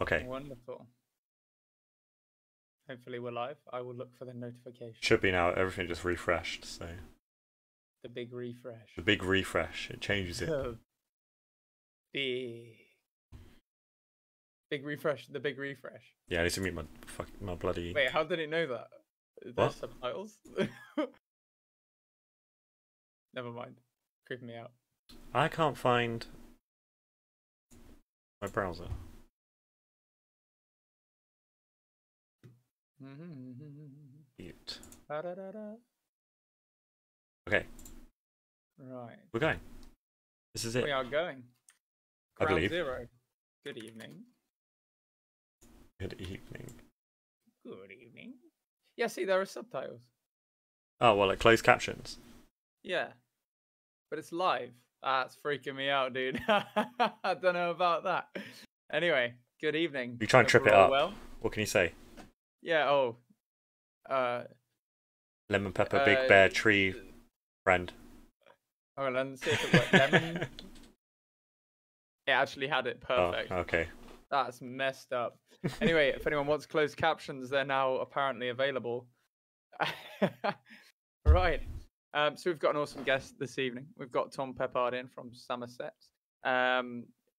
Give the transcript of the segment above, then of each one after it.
Okay. Wonderful. Hopefully we're live. I will look for the notification. Should be now. Everything just refreshed. So The big refresh. the big refresh. It changes it. The big refresh. The big refresh. Yeah, I need to mute my bloody. Wait, how did it know that? There's What? subtitles? Never mind. Creeping me out. I can't find my browser. Mute. Da-da-da-da. Okay, Right. we're going. This is it. We are going. I Ground believe. zero. Good evening. Good evening. Good evening. Yeah, see, there are subtitles. Oh well, like closed captions. Yeah. But it's live. That's freaking me out, dude. I don't know about that. Anyway, good evening. You try and Hope trip it we're all up. well. What can you say? Yeah, oh. Lemon pepper, big bear, tree, friend. Oh, let's see if it worked. Lemon. It actually had it perfect. Oh, okay. That's messed up. Anyway, if anyone wants closed captions, they're now apparently available. Right. So we've got an awesome guest this evening. We've got Tom Peppard in from Somerset.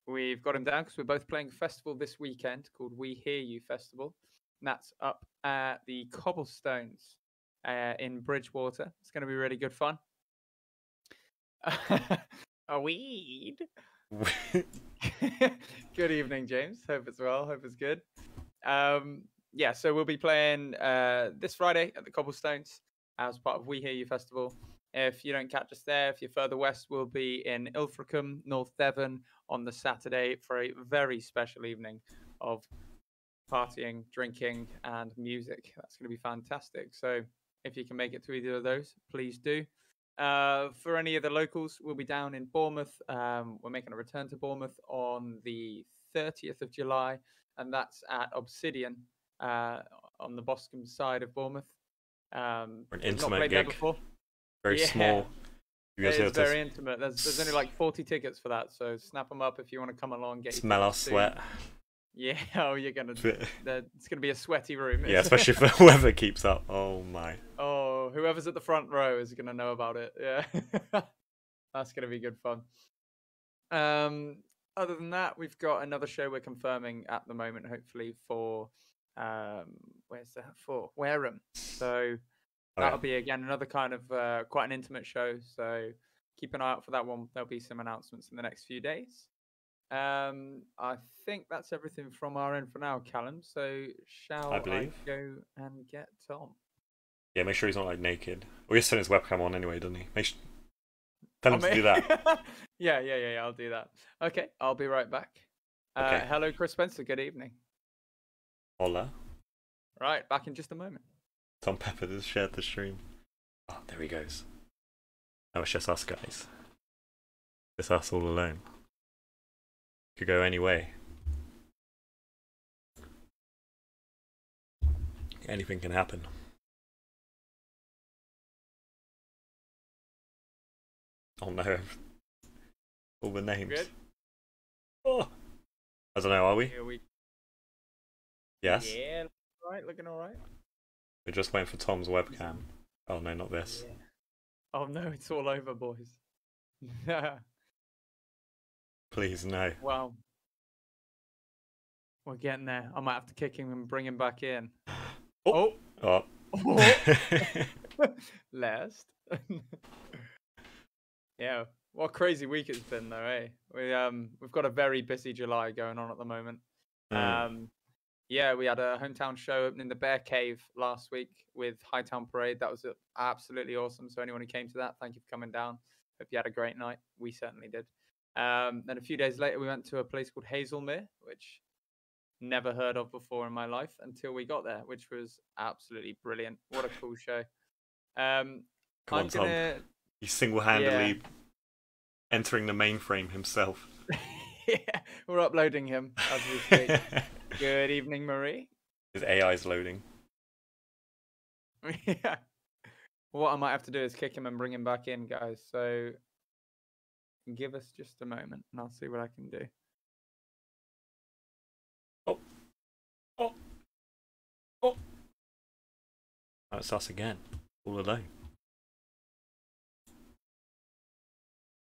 We've got him down because we're both playing a festival this weekend called We Hear You Festival. And that's up at the Cobblestones in Bridgewater. It's going to be really good fun. A weed. Good evening, James. Hope it's well. Hope it's good. Yeah, so we'll be playing this Friday at the Cobblestones as part of We Hear You Festival. If you don't catch us there, if you're further west, we'll be in Ilfracombe, North Devon on the Saturday for a very special evening of partying, drinking, and music. That's going to be fantastic. So if you can make it to either of those, please do. For any of the locals, we'll be down in Bournemouth. We're making a return to Bournemouth on the 30th of July, and that's at Obsidian on the Boscombe side of Bournemouth. For an not intimate played there gig. before. Very Yeah. small. You guys It's have very to intimate. There's only like 40 tickets for that, so snap them up if you want to come along. Get your smell our tickets soon. sweat. Yeah, oh, you're gonna. It's gonna be a sweaty room. Yeah, especially if the weather keeps up. Oh my. Oh, whoever's at the front row is gonna know about it. Yeah, that's gonna be good fun. Other than that, we've got another show we're confirming at the moment, hopefully for where's that for? Wareham. So that'll be again another kind of quite an intimate show. So keep an eye out for that one. There'll be some announcements in the next few days. I think that's everything from our end for now, Callum. So shall I go and get Tom? Yeah, make sure he's not like naked. Well, he's turning his webcam on anyway, doesn't he? Tell him to do that. Yeah. I'll do that. Okay, I'll be right back. Okay. Hello, Chris Spencer. Good evening. Hola. Right, back in just a moment. Tom Pepper has shared the stream. Oh, there he goes. Now it's just us guys. It's us all alone. Could go any way. Anything can happen. Oh no. All the names. Good? Oh. I don't know, are we? Here we... Yes? Yeah, alright, looking alright. We're just waiting for Tom's webcam. Oh no, not this. Yeah. Oh no, it's all over, boys. Please, no. Wow. We're getting there. I might have to kick him and bring him back in. Oh! Last. Yeah. What a crazy week it's been though, eh? We've got a very busy July going on at the moment. Yeah, we had a hometown show opening the Bear Cave last week with Hightown Parade. That was absolutely awesome. So anyone who came to that, thank you for coming down. Hope you had a great night. We certainly did. Then a few days later, we went to a place called Hazelmere, which never heard of before in my life until we got there, which was absolutely brilliant. What a cool show. Come on, Tom. He's single-handedly entering the mainframe himself. Yeah, we're uploading him as we speak. Good evening, Marie. His AI is loading. Yeah. What I might have to do is kick him and bring him back in, guys. So give us just a moment and I'll see what I can do. Oh, it's us again, all alone.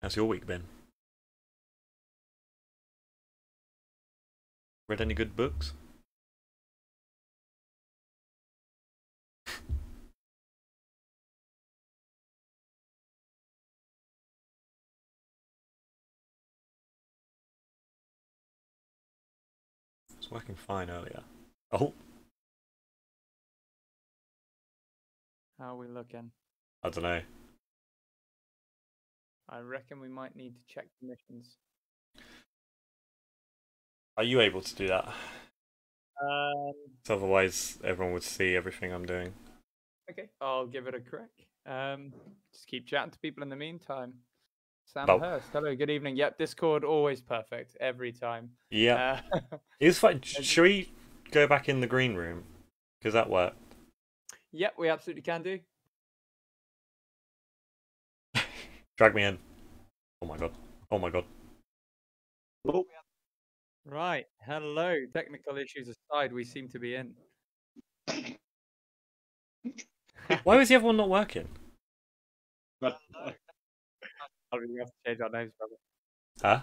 How's your week been? Read any good books? It was working fine earlier. Oh, How are we looking? I don't know. I reckon we might need to check permissions. Are you able to do that? 'Cause Um, otherwise, everyone would see everything I'm doing. okay, I'll give it a crack. Just keep chatting to people in the meantime. Sam Oh. Hurst, hello, good evening. Yep, Discord always perfect every time. Yeah. It's fine. Should we go back in the green room? Because that worked. Yep, we absolutely can do. Drag me in. Oh my god. Oh my god. Oh. Right, hello. Technical issues aside, we seem to be in. Why was the other one not working? I'll really have to change our names, brother. Huh?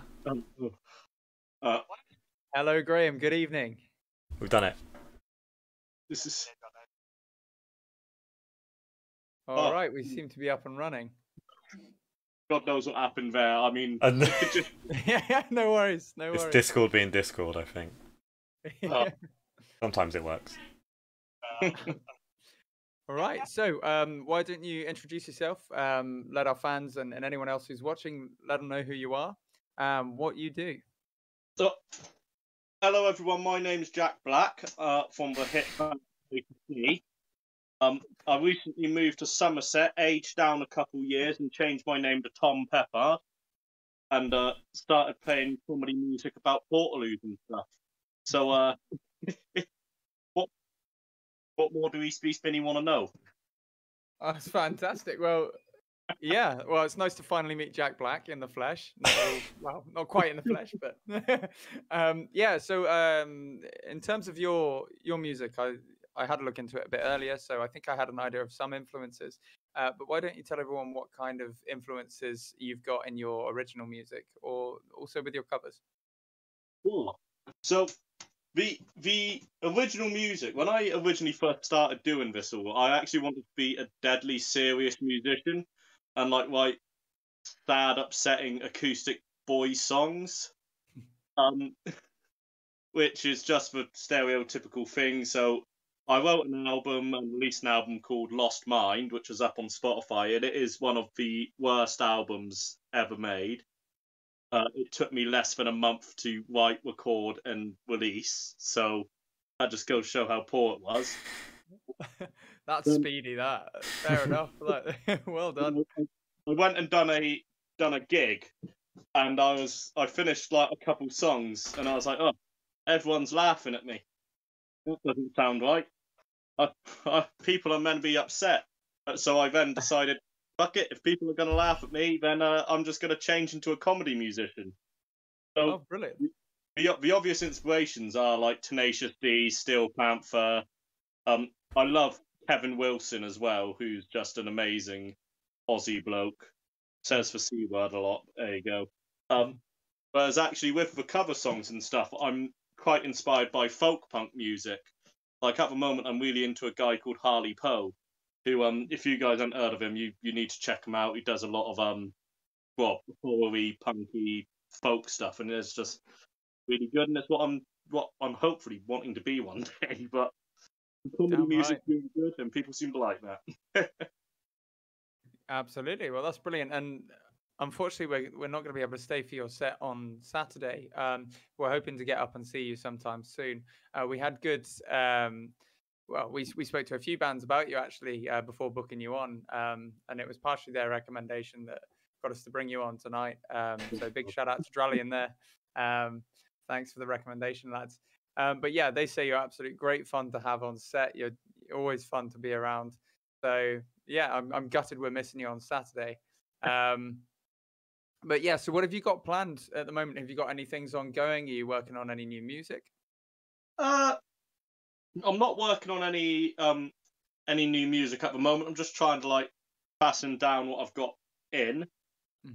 Hello, Graham. Good evening. We've done it. This is. All right, we seem to be up and running. God knows what happened there. I mean, just... Yeah, no worries. No worries. It's Discord being Discord, I think. Sometimes it works. All right, so why don't you introduce yourself? Let our fans and anyone else who's watching, let them know who you are, what you do. So, hello everyone, my name's Jack Black from the hit band ATC. I recently moved to Somerset, aged down a couple years and changed my name to Tom Peppard, and started playing comedy music about Portaloos and stuff. So, what more do East Spinny want to know? Oh, that's fantastic. Well, yeah. Well, it's nice to finally meet Jack Black in the flesh. Well, not quite in the flesh, but yeah. So, in terms of your music, I had a look into it a bit earlier, so I think I had an idea of some influences. But why don't you tell everyone what kind of influences you've got in your original music, or also with your covers? Cool. So, the original music, when I originally first started doing this all, I actually wanted to be a deadly serious musician and write sad, upsetting acoustic boy songs, which is just the stereotypical thing. So I wrote an album and released an album called Lost Mind, which was up on Spotify, and it is one of the worst albums ever made. It took me less than a month to write, record, and release. So that just goes to show how poor it was. That's speedy. That fair enough. Well done. I went and done a gig, and I finished like a couple songs, and I was like, oh, everyone's laughing at me. That doesn't sound right. People are meant to be upset. So I then decided, fuck it, if people are going to laugh at me, then I'm just going to change into a comedy musician. So, oh, brilliant. The obvious inspirations are like Tenacious D, Steel Panther. I love Kevin Wilson as well, who's just an amazing Aussie bloke. Says the C word a lot. There you go. Whereas actually with the cover songs and stuff, I'm quite inspired by folk punk music. Like at the moment, I'm really into a guy called Harley Poe, who, if you guys haven't heard of him, you need to check him out. He does a lot of horror-y, punky folk stuff, and it's just really good. And it's what I'm hopefully wanting to be one day. But comedy music's really good, and people seem to like that. Absolutely. Well, that's brilliant. And unfortunately, we're not going to be able to stay for your set on Saturday. We're hoping to get up and see you sometime soon. We had good. Well, we spoke to a few bands about you actually before booking you on, and it was partially their recommendation that got us to bring you on tonight. So big shout out to Drally in there. Thanks for the recommendation, lads. But yeah, they say you're absolutely great fun to have on set. You're always fun to be around. So yeah, I'm gutted we're missing you on Saturday. But yeah, so what have you got planned at the moment? Have you got any things ongoing? Are you working on any new music? I'm not working on any any new music at the moment. I'm just trying to like passing down what I've got in.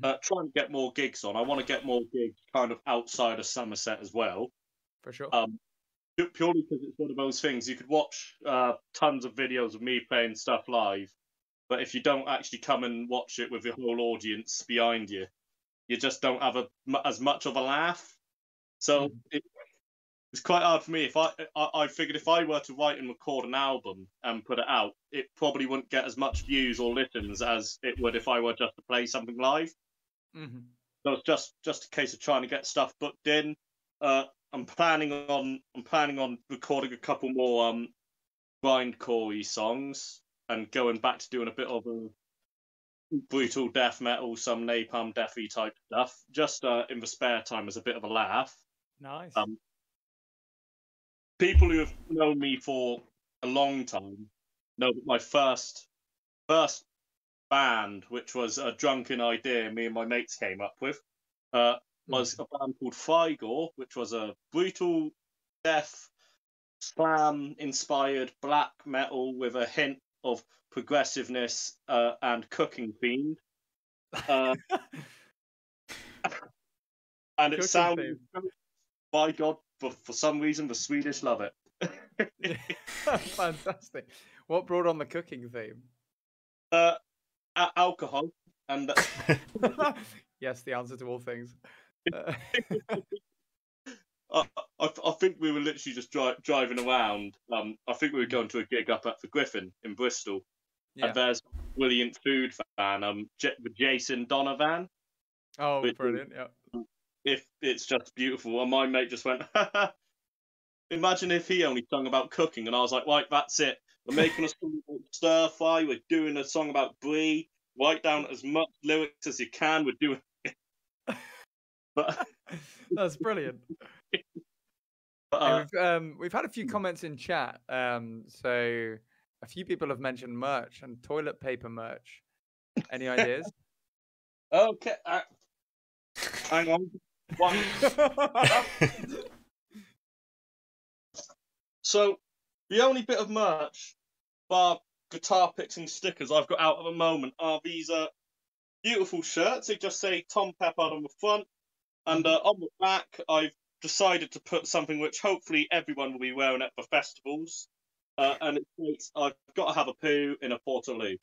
Trying to get more gigs on. I want to get more gigs kind of outside of Somerset as well. For sure. Purely because it's one of those things. You could watch tons of videos of me playing stuff live, but if you don't actually come and watch it with your whole audience behind you, you just don't have as much of a laugh. So it's quite hard for me. If I figured if I were to write and record an album and put it out, it probably wouldn't get as much views or listens as it would if I were just to play something live. So it's just a case of trying to get stuff booked in. I'm planning on recording a couple more grindcore songs and going back to doing a bit of a brutal death metal, some napalm deathy type stuff, just in the spare time as a bit of a laugh. Nice. People who have known me for a long time know that my first band, which was a drunken idea me and my mates came up with, was a band called Frigor, which was a brutal death slam inspired black metal with a hint of progressiveness and cooking themed. And it sounds, by God, for some reason the Swedish love it. Fantastic. What brought on the cooking theme? Alcohol and yes, the answer to all things. I think we were literally just driving around. I think we were going to a gig up at the Griffin in Bristol, and there's a brilliant food fan, Jason Donovan. Oh, brilliant! Yeah. If it's just beautiful, and my mate just went, imagine if he only sung about cooking, and I was like, right, that's it. We're making a song about stir fry. We're doing a song about brie. Write down as much lyrics as you can. We're doing. But that's brilliant. But, we've had a few comments in chat. So a few people have mentioned merch and toilet paper merch. Any ideas? Okay. Hang on. One. So the only bit of merch, bar guitar picks and stickers I've got out at the moment are these beautiful shirts. They just say Tom Peppard on the front, and on the back I've decided to put something which hopefully everyone will be wearing at the festivals, and it states, "I've got to have a poo in a Portaloo."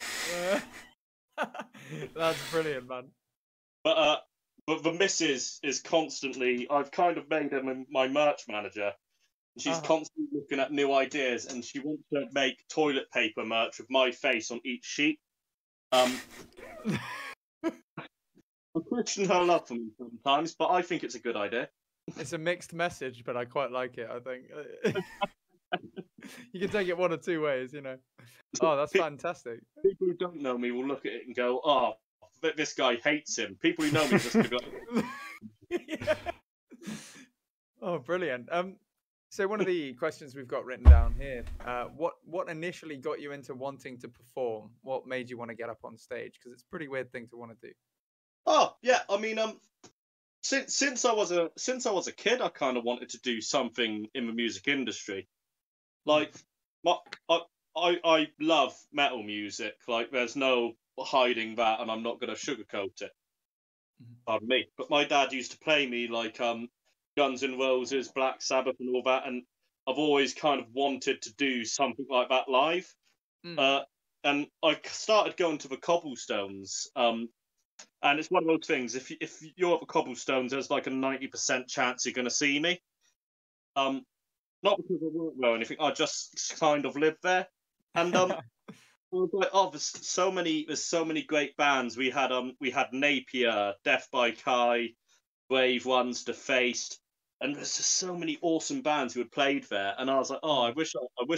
That's brilliant, man. But the missus is constantly. I've kind of made her my merch manager. She's constantly looking at new ideas, and she wants to make toilet paper merch with my face on each sheet. I question her love for me sometimes, but I think it's a good idea. It's a mixed message, but I quite like it, I think. You can take it one or two ways, you know. Oh, that's fantastic. People who don't know me will look at it and go, "Oh, this guy hates him." People who know me just go, yeah. Oh, brilliant. So one of the questions we've got written down here, what initially got you into wanting to perform? What made you want to get up on stage? Because it's a pretty weird thing to want to do. Oh, yeah. I mean, since I was a kid, I kind of wanted to do something in the music industry. Like, I love metal music. Like, there's no hiding that, and I'm not going to sugarcoat it. Pardon me. But my dad used to play me like Guns N' Roses, Black Sabbath, and all that, and I've always kind of wanted to do something like that live. And I started going to the Cobblestones. And it's one of those things. If you're at the Cobblestones, there's like a 90% chance you're going to see me. Not because I work there or anything. I just kind of live there. And I was like, oh, there's so many great bands. We had Napier, Death by Kai, Brave Ones, Defaced, and there's just so many awesome bands who had played there. And I was like, oh, I wish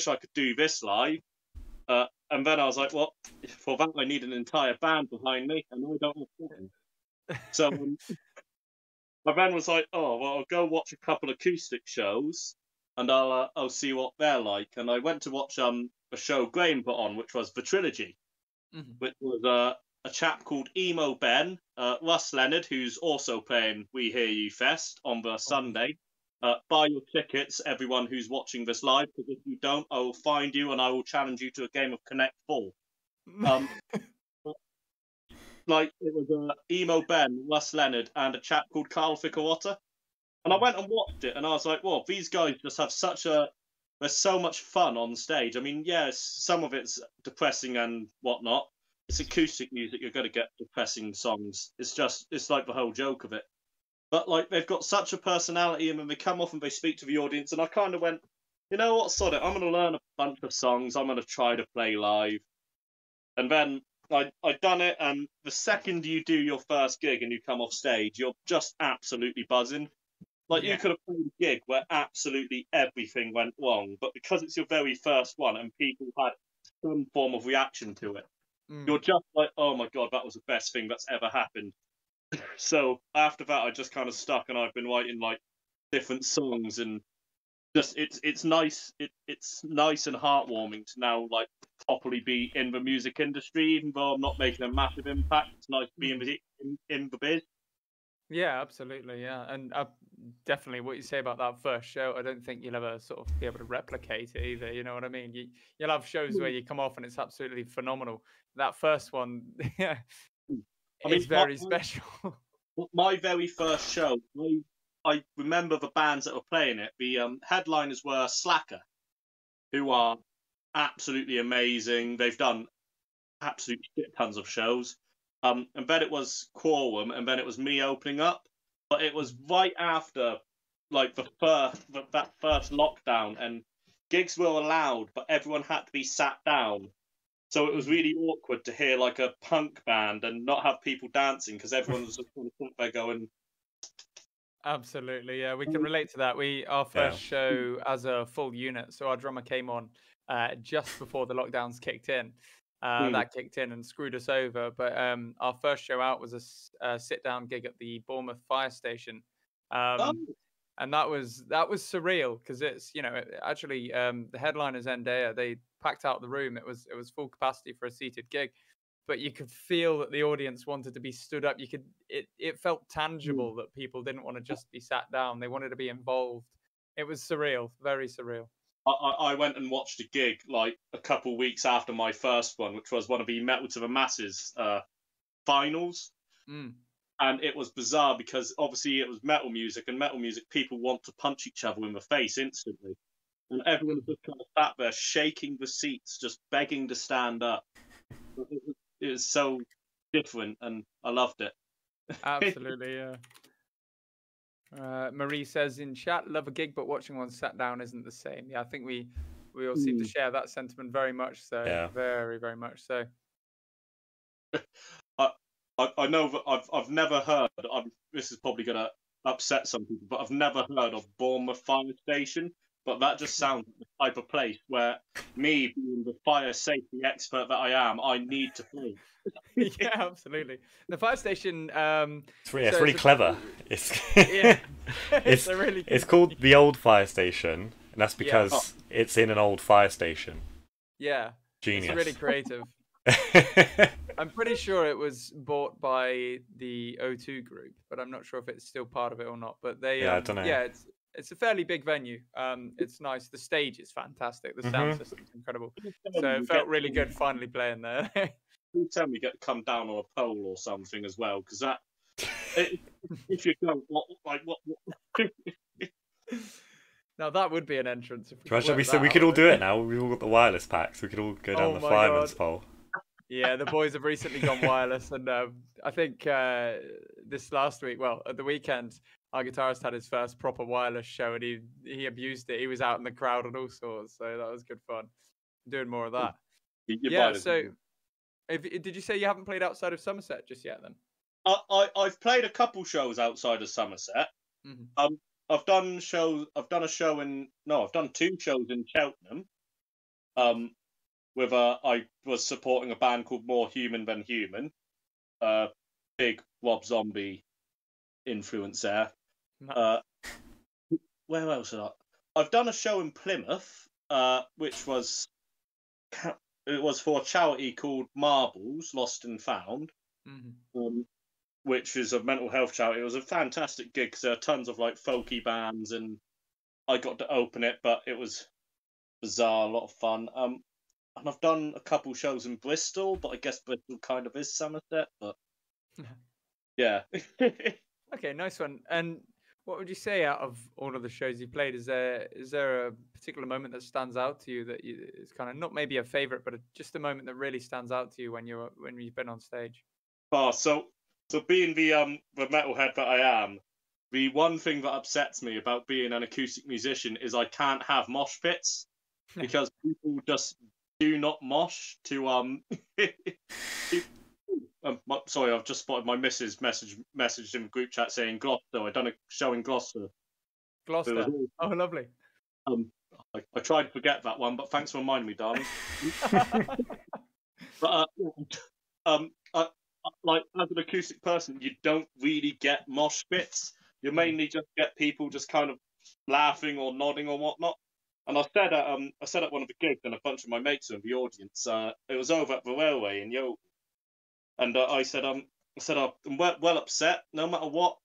I could do this live. And then I was like, well, for that I need an entire band behind me, and I don't have time. So my band was like, oh, well, I'll go watch a couple acoustic shows, and I'll see what they're like. And I went to watch a show Graham put on, which was The Trilogy, which was a chap called Emo Ben, Russ Leonard, who's also playing We Hear You Fest on the Sunday, buy your tickets, everyone who's watching this live, because if you don't, I will find you and I will challenge you to a game of Connect 4. Like, it was Emo Ben, Wes Leonard, and a chap called Carl Fickawater. And I went and watched it, and I was like, well, these guys just have there's so much fun on stage. I mean, yes, some of it's depressing and whatnot. It's acoustic music, you're going to get depressing songs. It's like the whole joke of it. But, like, they've got such a personality, and then they come off and they speak to the audience, and I kind of went, you know what, sod it, I'm going to learn a bunch of songs, I'm going to try to play live. And then I'd done it, and the second you do your first gig and you come off stage, you're just absolutely buzzing. Like, you could have played a gig where absolutely everything went wrong, but because it's your very first one and people had some form of reaction to it, you're just like, oh my God, that was the best thing that's ever happened. So after that, I just kind of stuck, and I've been writing, like, different songs, and just it's nice. It's nice and heartwarming to now, like, properly be in the music industry, even though I'm not making a massive impact. It's nice to be in the biz. Yeah, absolutely. Yeah, and definitely what you say about that first show, I don't think you'll ever sort of be able to replicate it either. You know what I mean? You'll have shows where you come off and it's absolutely phenomenal. That first one, yeah, it's very special. My very first show, I remember the bands that were playing it. The headliners were Slacker, who are absolutely amazing. They've done absolutely shit tons of shows. And then it was Quorum, and then it was me opening up. But it was right after, like, that first lockdown, and gigs were allowed, but everyone had to be sat down. So it was really awkward to hear, like, a punk band and not have people dancing, because everyone was just kind of there going. Absolutely, yeah, we can relate to that. Our first show as a full unit, so our drummer came on just before the lockdowns kicked in. That kicked in and screwed us over. But our first show out was a sit-down gig at the Bournemouth fire station, and that was surreal, because it's, you know, actually the headliners Zendaya, they packed out the room. It was full capacity for a seated gig, but you could feel that the audience wanted to be stood up. It felt tangible that people didn't want to just be sat down. They wanted to be involved. It was surreal, very surreal. I went and watched a gig, like, a couple weeks after my first one, which was one of the Metal to the Masses finals. And it was bizarre because obviously it was metal music, and metal music, people want to punch each other in the face instantly. And everyone was just kind of sat there shaking the seats, just begging to stand up. It was so different, and I loved it. Absolutely, yeah. Marie says in chat, love a gig, but watching one sat down isn't the same. Yeah, I think we all seem to share that sentiment very much so. Yeah. Very, very much so. I know that I've never heard. This is probably going to upset some people, but I've never heard of Bournemouth Fire Station. But that just sounds like the type of place where me, being the fire safety expert that I am, I need to play. Yeah, absolutely. The fire station. It's really clever. It's really. It's called the Old Fire Station, and that's because it's in an old fire station. Yeah. Genius. It's really creative. I'm pretty sure it was bought by the O2 group, but I'm not sure if it's still part of it or not. But they, I don't know. Yeah, it's a fairly big venue. It's nice. The stage is fantastic. The sound system's incredible. So it felt really good finally playing there. You tell me, get to come down on a pole or something as well, because that. If you go, what? Now that would be an entrance. We could all do it now. We've all got the wireless packs. We could all go down the fireman's pole. Yeah, the boys have recently gone wireless, and I think this last week, well, at the weekend, our guitarist had his first proper wireless show, and he abused it. He was out in the crowd and all sorts, so that was good fun. Doing more of that. Yeah. So, did you say you haven't played outside of Somerset just yet? Then I've played a couple shows outside of Somerset. I've done 2 shows in Cheltenham. I was supporting a band called More Human Than Human. Big Rob Zombie influence there. Where else? I've done a show in Plymouth, which was for a charity called Marbles Lost and Found, which is a mental health charity. It was a fantastic gig because there are tons of, like, folky bands and I got to open it, but it was bizarre, a lot of fun. And I've done a couple shows in Bristol, but I guess Bristol kind of is Somerset. But yeah. Okay, nice one. And what would you say out of all of the shows you played? Is there a particular moment that stands out to you that is kind of not maybe a favorite, but just a moment that really stands out to you when you've been on stage? Oh, so being the metalhead that I am, the one thing that upsets me about being an acoustic musician is I can't have mosh pits because people just do not mosh to sorry, I've just spotted my missus messaged in the group chat saying Gloucester. I done a show in Gloucester. Gloucester. Oh, lovely. I tried to forget that one, but thanks for reminding me, darling. But like as an acoustic person, you don't really get mosh pits. You mainly just get people just kind of laughing or nodding or whatnot. And I said at one of the gigs, and a bunch of my mates were in the audience. It was over at the railway in Yeovil, and I said I'm well upset. No matter what,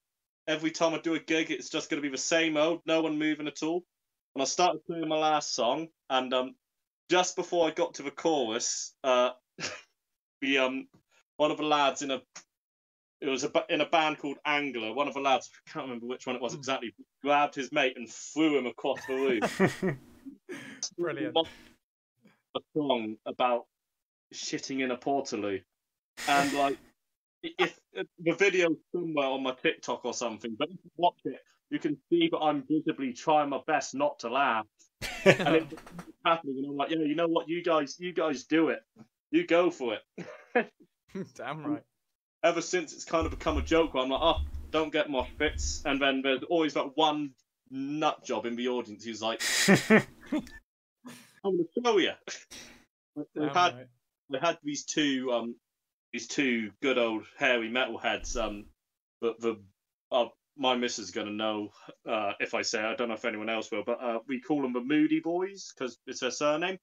every time I do a gig, it's just going to be the same old. No one moving at all. And I started playing my last song, and just before I got to the chorus, the one of the lads in a band called Angler. One of the lads, I can't remember which one it was exactly, grabbed his mate and threw him across the room. Brilliant. A song about shitting in a portaloo, and like, if the video's somewhere on my TikTok or something, but if you watch it, you can see that I'm visibly trying my best not to laugh, and it's happening, and I'm like, yeah, you know what, you guys do it, you go for it. Damn right. Ever since, it's kind of become a joke where I'm like, oh, don't get mosh pits, and then there's always that one nut job in the audience who's like, I'm gonna show you. We had these two good old hairy metalheads. But my missus is gonna know if I say it. I don't know if anyone else will, but we call them the Moody Boys because it's their surname.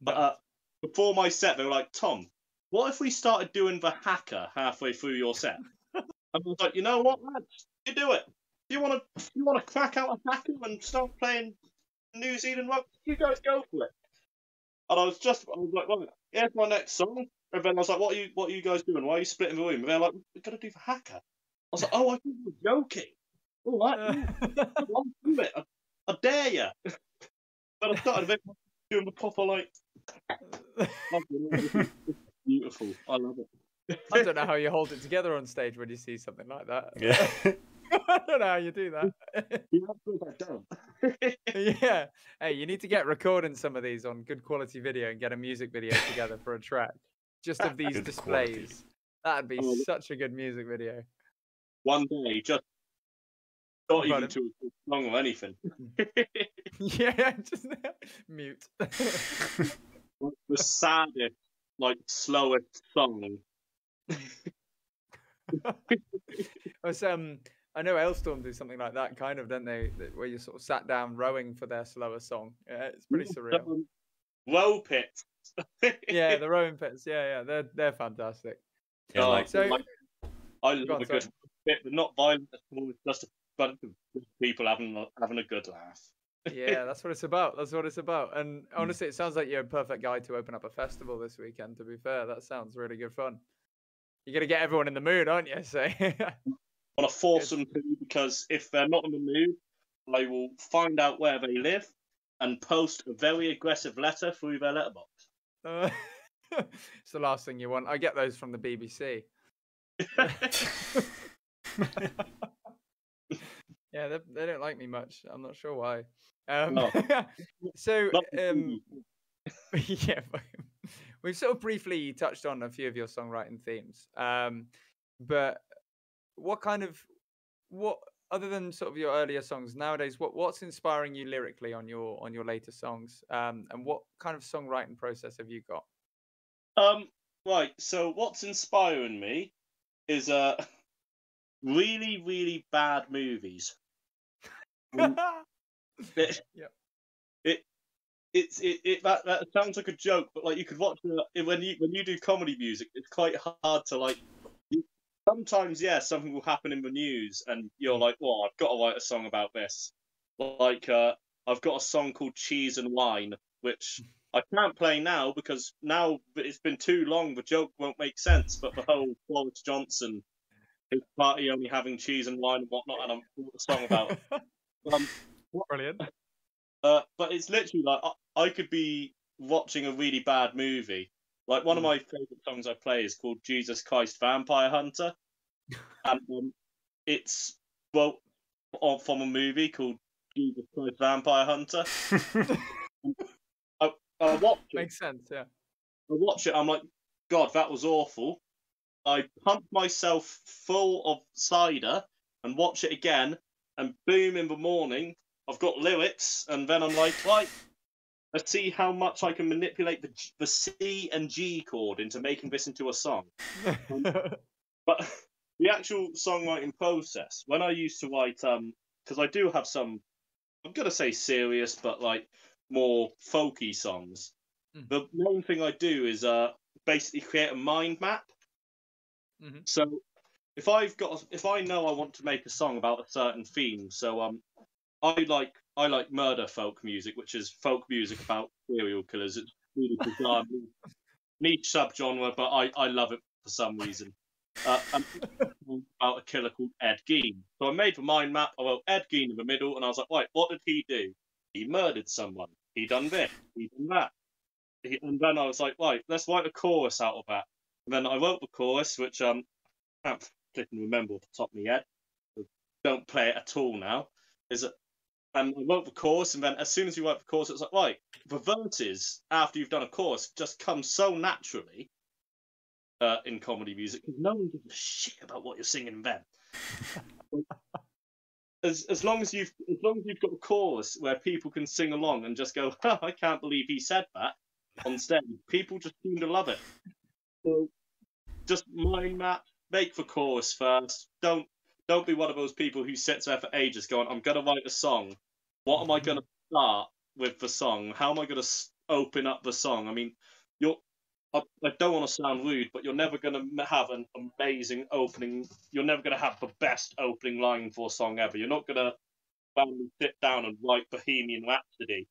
But before my set, they were like, Tom, what if we started doing the hacker halfway through your set? And I was like, you know what, lads, you do it. You want to crack out a hacker and start playing New Zealand rock? You guys go for it. And I was like, well, here's my next song. And then I was like, what are you guys doing? Why are you splitting the room? And they're like, we've got to do the hacker. I was like, oh, I think you're joking. All right, I'll do it. I dare you. But I started doing the proper, like, beautiful. I love it. I don't know how you hold it together on stage when you see something like that. Yeah. I don't know how you do that. Yeah. Hey, you need to get recording some of these on good quality video and get a music video together for a track. Just of these Good displays. quality. That'd be such a good music video. One day, just not even to a song or anything. Yeah, just mute. The saddest, like, slowest song. I know Ailstorm do something like that, kind of, don't they? Where you sort of sat down rowing for their slower song. Yeah, it's pretty surreal. Row pits. Yeah, the rowing pits. Yeah, they're fantastic. Yeah, like, I love a good bit, but not violent at all. It's just a bunch of people having a good laugh. Yeah, that's what it's about. That's what it's about. And honestly, it sounds like you're a perfect guy to open up a festival this weekend. To be fair, that sounds really good fun. You're gonna get everyone in the mood, aren't you? So. I want to force them to, because if they're not in the mood, I will find out where they live and post a very aggressive letter through their letterbox. It's the last thing you want. I get those from the BBC. Yeah, they don't like me much. I'm not sure why. So, yeah, we've sort of briefly touched on a few of your songwriting themes. But what other than sort of your earlier songs nowadays, what's inspiring you lyrically on your later songs? And what kind of songwriting process have you got? Right. So what's inspiring me is really, really bad movies. That sounds like a joke, but like, you could watch when you do comedy music, it's quite hard to, like, sometimes something will happen in the news and you're like, well, I've got to write a song about this, Like, I've got a song called Cheese and Wine, which I can't play now because now it's been too long. The joke won't make sense. But the whole Boris Johnson, his party only having cheese and wine and whatnot, and I'm wrote a song about it. Brilliant. But it's literally like I could be watching a really bad movie. Like one of my favorite songs I play is called Jesus Christ Vampire Hunter, and it's from a movie called Jesus Christ Vampire Hunter. I watch it. Makes sense, yeah. I watch it. I'm like, God, that was awful. I pump myself full of cider and watch it again, and boom, in the morning, I've got lyrics, and then I'm like, right, let's see how much I can manipulate the C and G chord into making this into a song. But the actual songwriting process, when I used to write, because I do have some, I'm gonna say serious, but like more folky songs. The main thing I do is basically create a mind map. So if I know I want to make a song about a certain theme, so I like murder folk music, which is folk music about serial killers. It's really bizarre, niche subgenre, but I love it for some reason. About a killer called Ed Gein. So I made the mind map. I wrote Ed Gein in the middle, and I was like, right, what did he do? He murdered someone. He done this. He done that. And then I was like, right, let's write a chorus out of that. And then I wrote the chorus, which I can't particularly remember off the top of my head. Don't play it at all now. And I wrote the chorus, and then as soon as you wrote the chorus, it's like, right, the verses after you've done a chorus just come so naturally in comedy music because no one gives a shit about what you're singing then. As long as you've got a chorus where people can sing along and just go, oh, I can't believe he said that on stage, people just seem to love it. So just mind map, make the chorus first. Don't be one of those people who sits there for ages going, I'm going to write a song. What am I going to start with the song? How am I going to open up the song? I mean, I don't want to sound rude, but you're never going to have an amazing opening. You're never going to have the best opening line for a song ever. You're not going to randomly sit down and write Bohemian Rhapsody.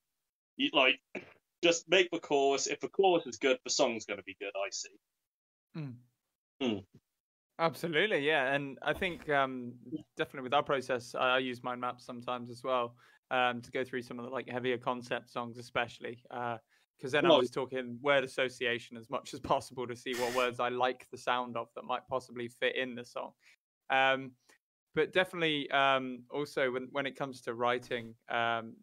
Just make the chorus. If the chorus is good, the song's going to be good, I see. Absolutely, yeah. And I think definitely with our process, I use mind maps sometimes as well to go through some of the like heavier concept songs, especially because then I'm just talking word association as much as possible to see what words I like the sound of that might possibly fit in the song. But definitely also when it comes to writing,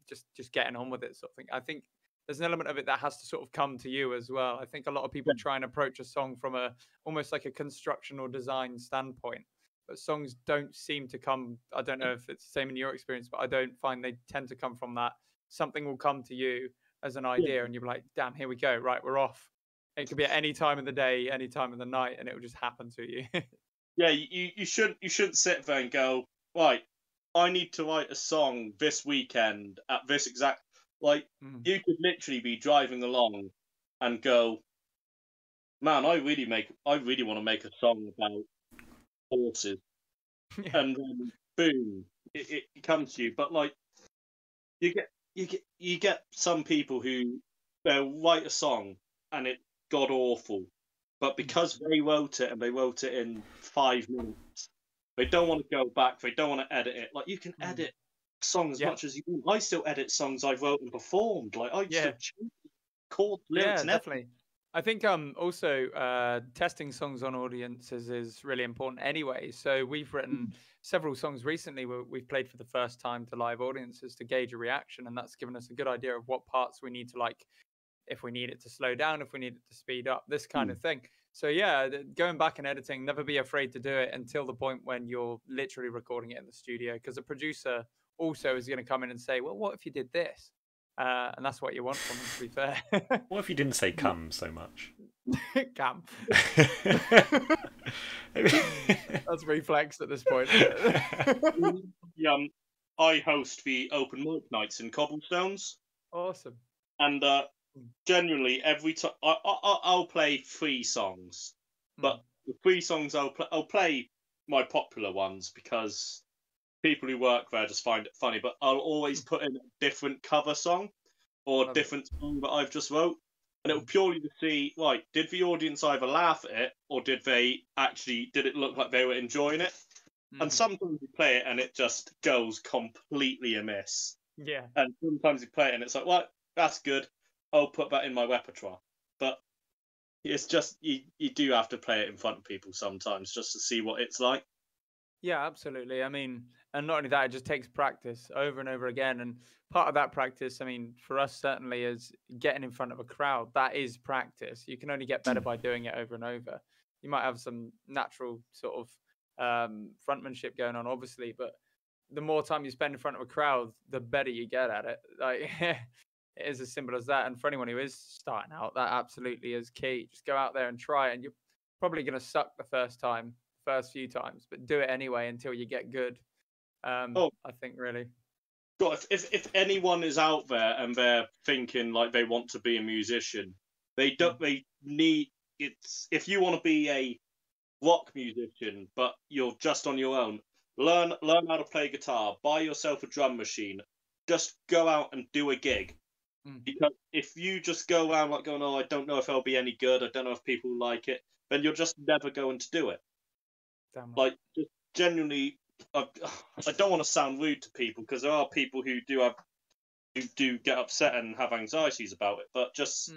just getting on with it sort of thing. I think there's an element of it that has to sort of come to you as well. I think a lot of people try and approach a song from almost like a construction or design standpoint, but songs don't seem to come. I don't know if it's the same in your experience, but I don't find they tend to come from that. Something will come to you as an idea, and you're like, damn, here we go. Right, we're off. It could be at any time of the day, any time of the night, and it will just happen to you. Yeah, you shouldn't sit there and go, right, I need to write a song this weekend at this exact. Like, you could literally be driving along and go, man, I really want to make a song about horses. And then, boom, it comes to you. But, like, you get some people who they'll write a song and it's god awful. But because they wrote it and they wrote it in 5 minutes, they don't want to go back. They don't want to edit it. Like, you can edit song as much as you want. I still edit songs I've wrote and performed. Like I still chord lyrics and definitely. I think also testing songs on audiences is really important anyway. So we've written several songs recently where we've played for the first time to live audiences to gauge a reaction, and that's given us a good idea of what parts we need to like, if we need it to slow down, if we need it to speed up, this kind of thing. So yeah, going back and editing, never be afraid to do it until the point when you're literally recording it in the studio, because a producer also is going to come in and say, well, what if you did this? And that's what you want from them, to be fair. What if you didn't say come so much? Come. That's reflex at this point. I host the open mic nights in Cobblestones. Awesome. And generally, every time I'll play 3 songs, but the 3 songs I'll play my popular ones because people who work there just find it funny, but I'll always put in a different cover song or a Love different song that I've just wrote. And it will purely to see, right, did the audience either laugh at it or did it look like they were enjoying it? And sometimes you play it and it just goes completely amiss. Yeah. And sometimes you play it and it's like, well, that's good. I'll put that in my repertoire. But it's just, you do have to play it in front of people sometimes just to see what it's like. Yeah, absolutely. I mean, and not only that, it just takes practice over and over again. And part of that practice, I mean, for us certainly is getting in front of a crowd. That is practice. You can only get better by doing it over and over. You might have some natural sort of frontmanship going on, obviously, but the more time you spend in front of a crowd, the better you get at it. Like it is as simple as that. And for anyone who is starting out, that absolutely is key. Just go out there and try it, and you're probably going to suck the first few times, but do it anyway until you get good. I think really. God, if anyone is out there and they're thinking like they want to be a musician, they need it's if you want to be a rock musician, but you're just on your own, learn how to play guitar, buy yourself a drum machine, just go out and do a gig. Because if you just go around like going, oh, I don't know if I'll be any good, I don't know if people like it, then you're just never going to do it. Damn right. Like, just genuinely, I don't want to sound rude to people because there are people who do get upset and have anxieties about it, but just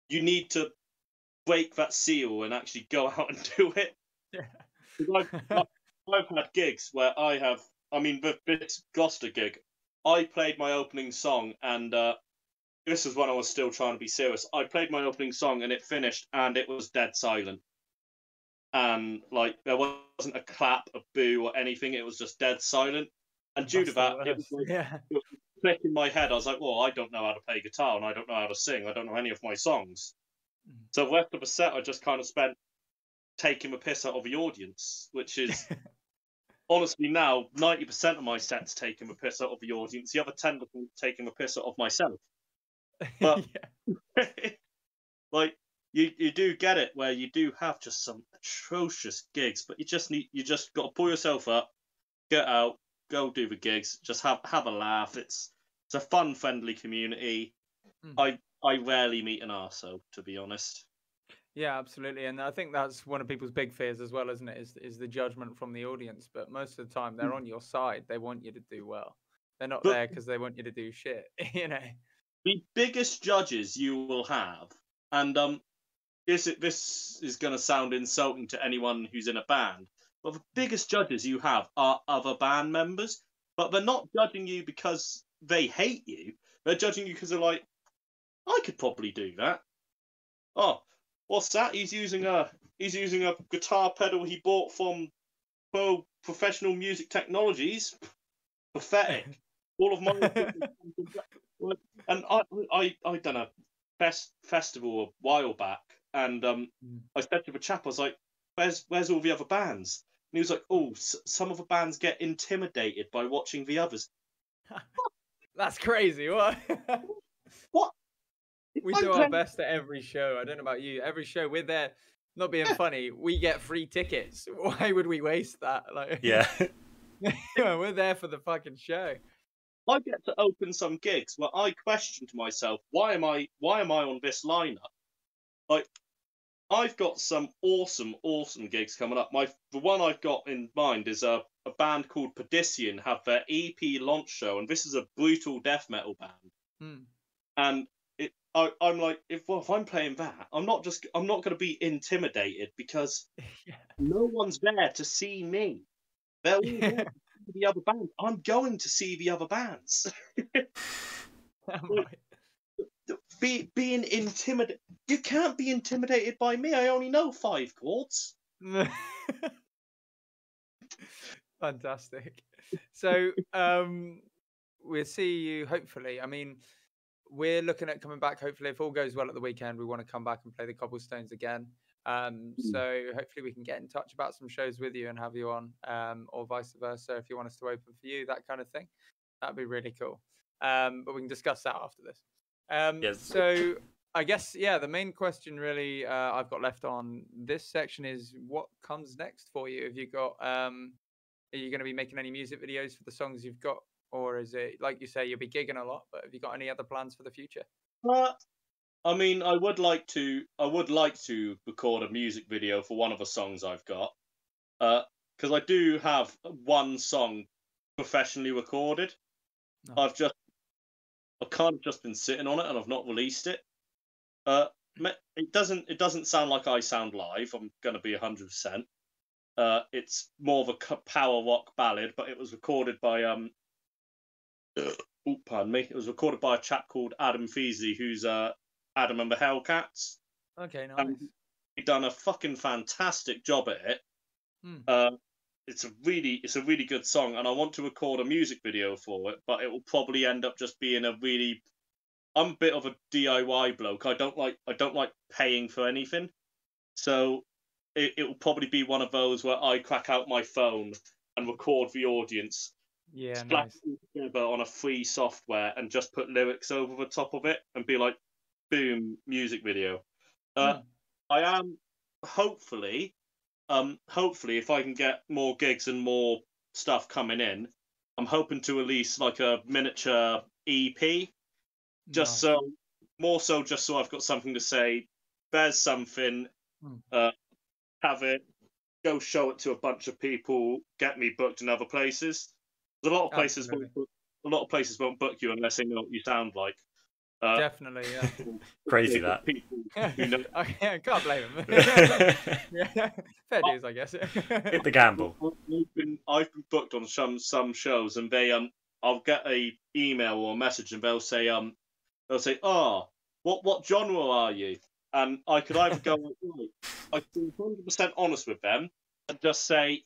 you need to break that seal and actually go out and do it. Yeah. I've had gigs where this Gloucester gig, I played my opening song and this was when I was still trying to be serious. I played my opening song and it finished and it was dead silent. And like there wasn't a clap, a boo, or anything. It was just dead silent. And due to that, it was like it was a click in my head. I was like, "Well, I don't know how to play guitar, and I don't know how to sing. I don't know any of my songs." So the rest of the set, I just kind of spent taking the piss out of the audience, which is honestly now 90% of my sets taking the piss out of the audience. The other 10% taking the piss out of myself. But like. You do get it where you do have just some atrocious gigs, but you just got to pull yourself up, get out, go do the gigs, just have a laugh. It's a fun, friendly community. I rarely meet an arsehole, to be honest. Yeah, absolutely, and I think that's one of people's big fears as well, isn't it? Is the judgment from the audience? But most of the time, they're on your side. They want you to do well. They're not there because they want you to do shit. You know, the biggest judges you will have, and this is going to sound insulting to anyone who's in a band, but the biggest judges you have are other band members, but they're not judging you because they hate you. They're judging you because they're like, I could probably do that. Oh, what's that? He's using a guitar pedal he bought from Professional Music Technologies. Pathetic. All of my and I done a festival a while back. And I said to the chap, I was like, where's all the other bands? And he was like, oh, some of the bands get intimidated by watching the others. That's crazy. What? What? We do our best at every show. I don't know about you. Every show, we're there, not being funny. We get free tickets. Why would we waste that? Like, yeah. We're there for the fucking show. I get to open some gigs where I question to myself, why am I on this lineup? Like, I've got some awesome gigs coming up. The one I've got in mind is a band called Perdition have their EP launch show, and this is a brutal death metal band. And I'm like, if I'm playing that, I'm not going to be intimidated because no one's there to see me. They're all there to see the other bands. I'm going to see the other bands. Being intimidated. You can't be intimidated by me. I only know 5 chords. Fantastic. So we'll see you hopefully. I mean, we're looking at coming back hopefully if all goes well at the weekend. We want to come back and play the Cobblestones again. So hopefully we can get in touch about some shows with you and have you on, or vice versa if you want us to open for you, that kind of thing. That'd be really cool. But we can discuss that after this. Yes. So I guess, the main question really I've got left on this section is what comes next for you? Have you got Are you going to be making any music videos for the songs you've got, or is it like you say you'll be gigging a lot? But have you got any other plans for the future? I mean, I would like to record a music video for one of the songs I've got, because I do have one song professionally recorded. Oh. I've kind of just been sitting on it and I've not released it. It doesn't sound like I sound live. I'm gonna be 100%. It's more of a power rock ballad, but it was recorded by pardon me. It was recorded by a chap called Adam Feasley, who's Adam and the Hellcats. Okay, nice. And he done a fucking fantastic job at it. It's a really good song, and I want to record a music video for it, but it will probably end up just being I'm a bit of a DIY bloke. I don't like paying for anything, so it will probably be one of those where I crack out my phone and record the audience, Nice. it together on a free software, and just put lyrics over the top of it, and be like, boom, music video. I am hopefully, if I can get more gigs and more stuff coming in, I'm hoping to release like a miniature EP. Just Nice. just so I've got something to say. There's something. Have it. Go show it to a bunch of people. Get me booked in other places. A lot of places won't book you unless they know what you sound like. Definitely, yeah. Crazy that. People who know. I can't blame him. Yeah. Fair dues, I guess. Hit the gamble. I've been booked on some shows, and they I'll get a email or a message, and they'll say oh, what genre are you? And I could either go I can be 100% honest with them and just say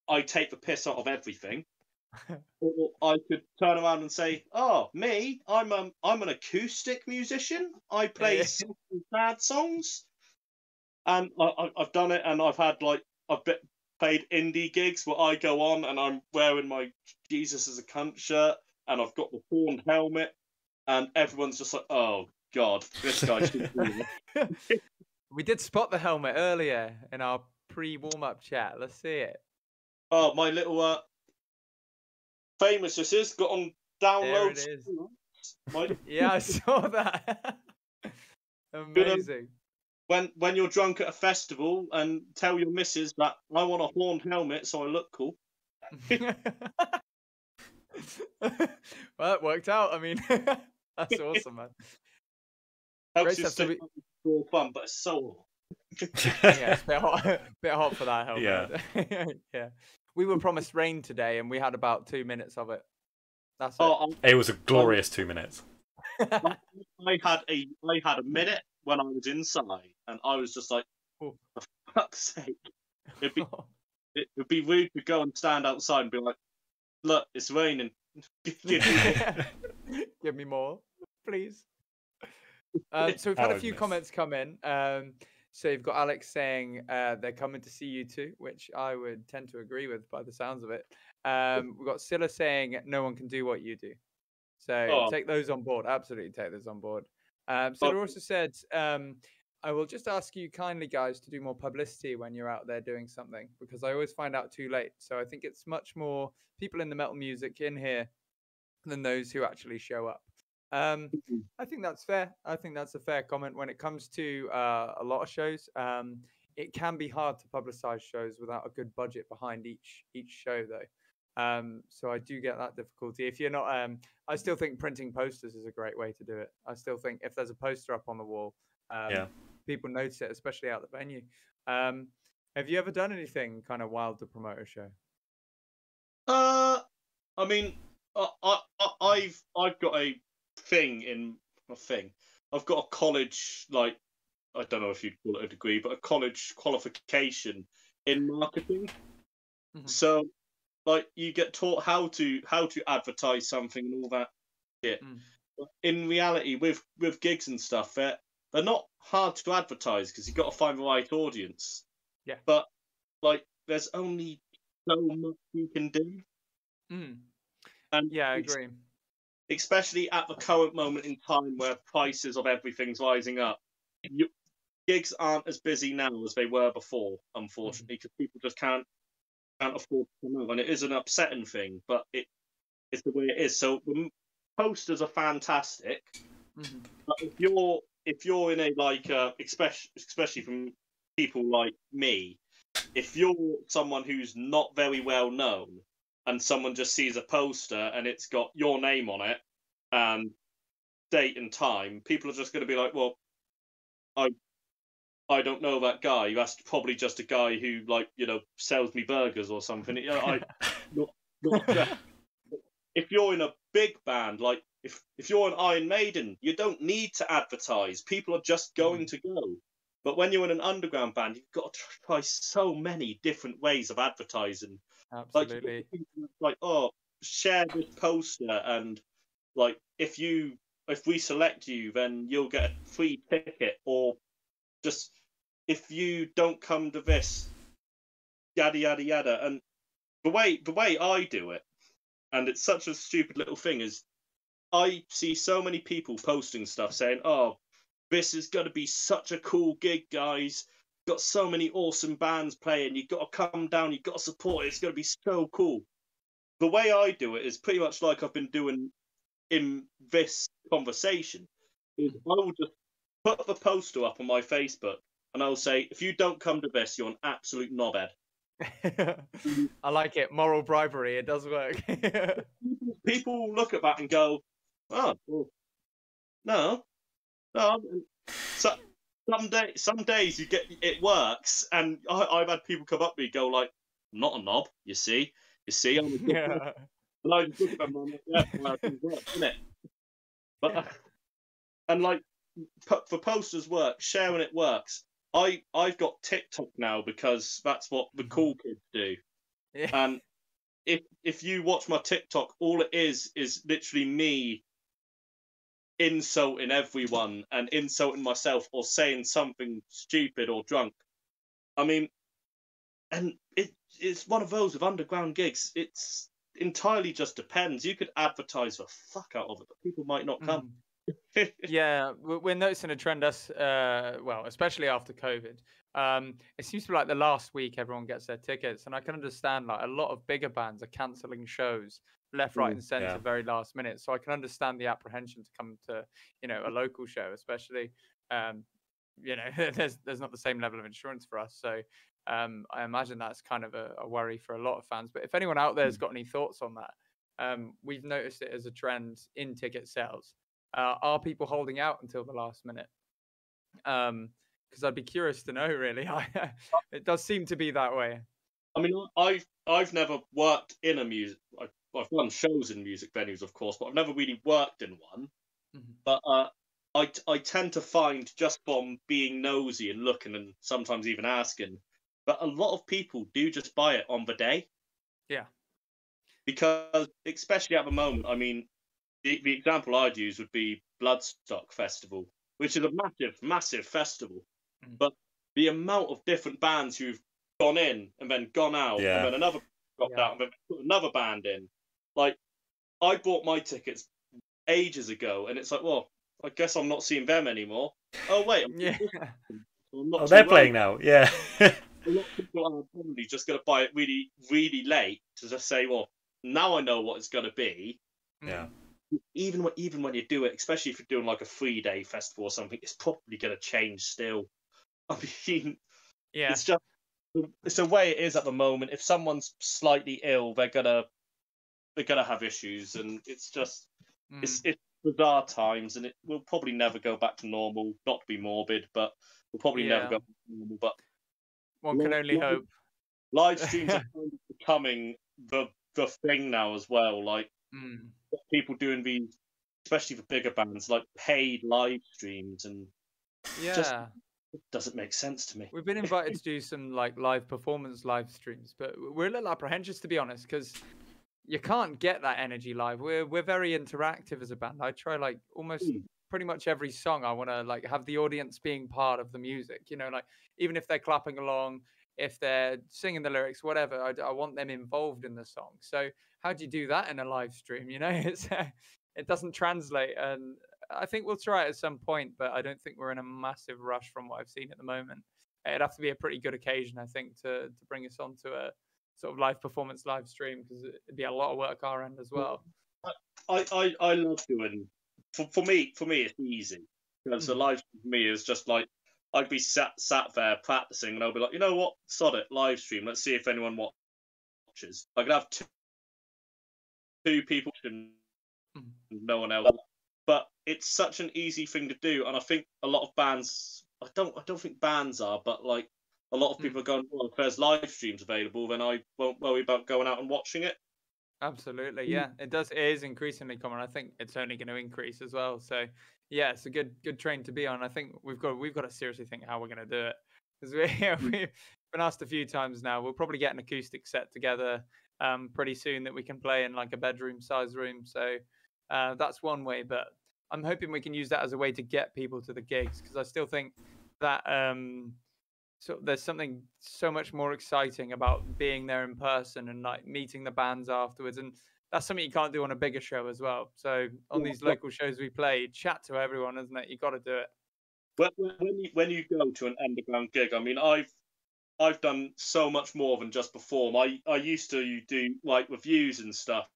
I take the piss out of everything, or I could turn around and say, oh, me, I'm an acoustic musician. I play sad songs, and I've done it, and I've had played indie gigs where I go on and I'm wearing my Jesus is a cunt shirt, and I've got the horned helmet, and everyone's just like, oh God, this guy's We did spot the helmet earlier in our pre-warm-up chat. Let's see it. Oh, my little famous this is got on downloads. There it is. Yeah, I saw that. Amazing. When you're drunk at a festival and tell your missus that I want a horned helmet so I look cool. Well, it worked out. I mean, that's awesome, man. Helps you stay more fun, but it's so yeah, it's a bit hot for that helmet. Yeah. Yeah. We were promised rain today, and we had about 2 minutes of it. That's it. It was a glorious 2 minutes. I had a minute when I was inside, and I was just like, oh, for fuck's sake. It'd be rude to go and stand outside and be like, look, it's raining. Give me more, please. So we've had a few comments come in. So you've got Alex saying they're coming to see you too, which I would tend to agree with by the sounds of it. We've got Scylla saying no one can do what you do. So take those on board. Absolutely take those on board. Scylla also said, I will just ask you kindly, guys, to do more publicity when you're out there doing something, because I always find out too late. So I think it's much more people in the metal music in here than those who actually show up. I think that's fair. I think that's a fair comment. When it comes to a lot of shows, it can be hard to publicize shows without a good budget behind each show, though. So I do get that difficulty. If you're not, I still think printing posters is a great way to do it. I still think if there's a poster up on the wall, people notice it, especially out the venue. Have you ever done anything kind of wild to promote a show? I mean, I've got a thing. I've got a college, like, I don't know if you'd call it a degree, but a college qualification in marketing. Mm-hmm. So, like, you get taught how to advertise something and all that shit. But in reality, with gigs and stuff, they're not hard to advertise because you've got to find the right audience. Yeah. But like, there's only so much you can do. And yeah, I agree. Especially at the current moment in time where prices of everything's rising up. Gigs aren't as busy now as they were before, unfortunately, because people just can't can't afford to come out, and it is an upsetting thing, but it's the way it is. So the posters are fantastic, but if you're in a like especially from people like me, if you're someone who's not very well known and someone just sees a poster and it's got your name on it and date and time, people are just going to be like, well, I don't know that guy. That's probably just a guy who, like, sells me burgers or something. Not if you're in a big band, like if you're an Iron Maiden, you don't need to advertise. People are just going to go. But when you're in an underground band, you've got to try so many different ways of advertising. Absolutely. Like oh, share this poster, and like if we select you, then you'll get a free ticket, or just if you don't come to this, yada yada yada. And the way I do it, and it's such a stupid little thing, is I see so many people posting stuff saying, "Oh, this is going to be such a cool gig, guys. Got so many awesome bands playing. You've got to come down. You've got to support it. It's going to be so cool." The way I do it is pretty much like I've been doing in this conversation. Is I will just put the poster up on my Facebook, and I'll say, if you don't come to this, you're an absolute knobhead. I like it. Moral bribery. It does work. People look at that and go, oh, well, no. So, some days you get it works, and I've had people come up to me and go like, I'm not a knob, you see, I'm a good person. And I just look at them and I'm like, yeah, well, it works, isn't it? But and like for posters work, sharing it works. I've got TikTok now because that's what the cool kids do. Yeah. And if you watch my TikTok, all it is literally me insulting everyone and insulting myself or saying something stupid or drunk. I mean, and it's one of those with underground gigs. It's entirely just depends. You could advertise the fuck out of it, but people might not come. Yeah, we're noticing a trend, well, especially after COVID. It seems to be like the last week everyone gets their tickets, and I can understand like a lot of bigger bands are cancelling shows left, right, and centre very last minute. So I can understand the apprehension to come to a local show, especially there's not the same level of insurance for us. So I imagine that's kind of a worry for a lot of fans. But if anyone out there has got any thoughts on that, we've noticed it as a trend in ticket sales. Are people holding out until the last minute? Because I'd be curious to know, really. It does seem to be that way. I mean, I've never worked in a music. I've done shows in music venues, of course, but I've never really worked in one. But I tend to find, just from being nosy and looking and sometimes even asking, that a lot of people do just buy it on the day. Yeah. Because especially at the moment, I mean, the example I'd use would be Bloodstock Festival, which is a massive, massive festival. But the amount of different bands who've gone in and then gone out, and then another dropped out, and then put another band in. Like, I bought my tickets ages ago, and it's like, well, I guess I'm not seeing them anymore. Oh wait, they're playing now. Yeah. A lot of people are probably just going to buy it really, really late to just say, well, now I know what it's going to be. Yeah. Even when you do it, especially if you're doing like a 3-day festival or something, it's probably going to change still. I mean, it's the way it is at the moment. If someone's slightly ill, they're gonna have issues, and it's just it's bizarre times, and it will probably never go back to normal. Not to be morbid, but we'll probably never go back to normal. But one can only hope. Live streams are kind of becoming the thing now as well. Like people doing these, especially for bigger bands, like paid live streams, and just it doesn't make sense to me. We've been invited to do some like live performance live streams, but we're a little apprehensive, to be honest, because you can't get that energy live. We're very interactive as a band. I try like almost pretty much every song. I want to like have the audience being part of the music. Like even if they're clapping along, if they're singing the lyrics, whatever, I want them involved in the song. So how do you do that in a live stream? It doesn't translate, and I think we'll try it at some point, but I don't think we're in a massive rush from what I've seen at the moment. It'd have to be a pretty good occasion, I think, to bring us onto sort of live performance, live stream, because it'd be a lot of work our end as well. I love doing. For me, it's easy because the live stream for me is just like I'd be sat there practicing, and I'll be like, you know what, sod it, live stream. Let's see if anyone watches. I could have two people and no one else. But it's such an easy thing to do, and I think a lot of bands. I don't think bands are, but like a lot of people are going, well, if there's live streams available, then I won't worry about going out and watching it. Absolutely, yeah, it does. It is increasingly common. I think it's only going to increase as well. So, yeah, it's a good train to be on. I think we've got to seriously think how we're going to do it, because we've been asked a few times now. We'll probably get an acoustic set together pretty soon that we can play in like a bedroom size room. So that's one way, but I'm hoping we can use that as a way to get people to the gigs, because I still think that so there's something so much more exciting about being there in person and like meeting the bands afterwards, and that's something you can't do on a bigger show as well. So on these local shows we play, chat to everyone, isn't it? You got to do it. When you go to an underground gig, I mean, I've done so much more than just perform. I used to do like reviews and stuff,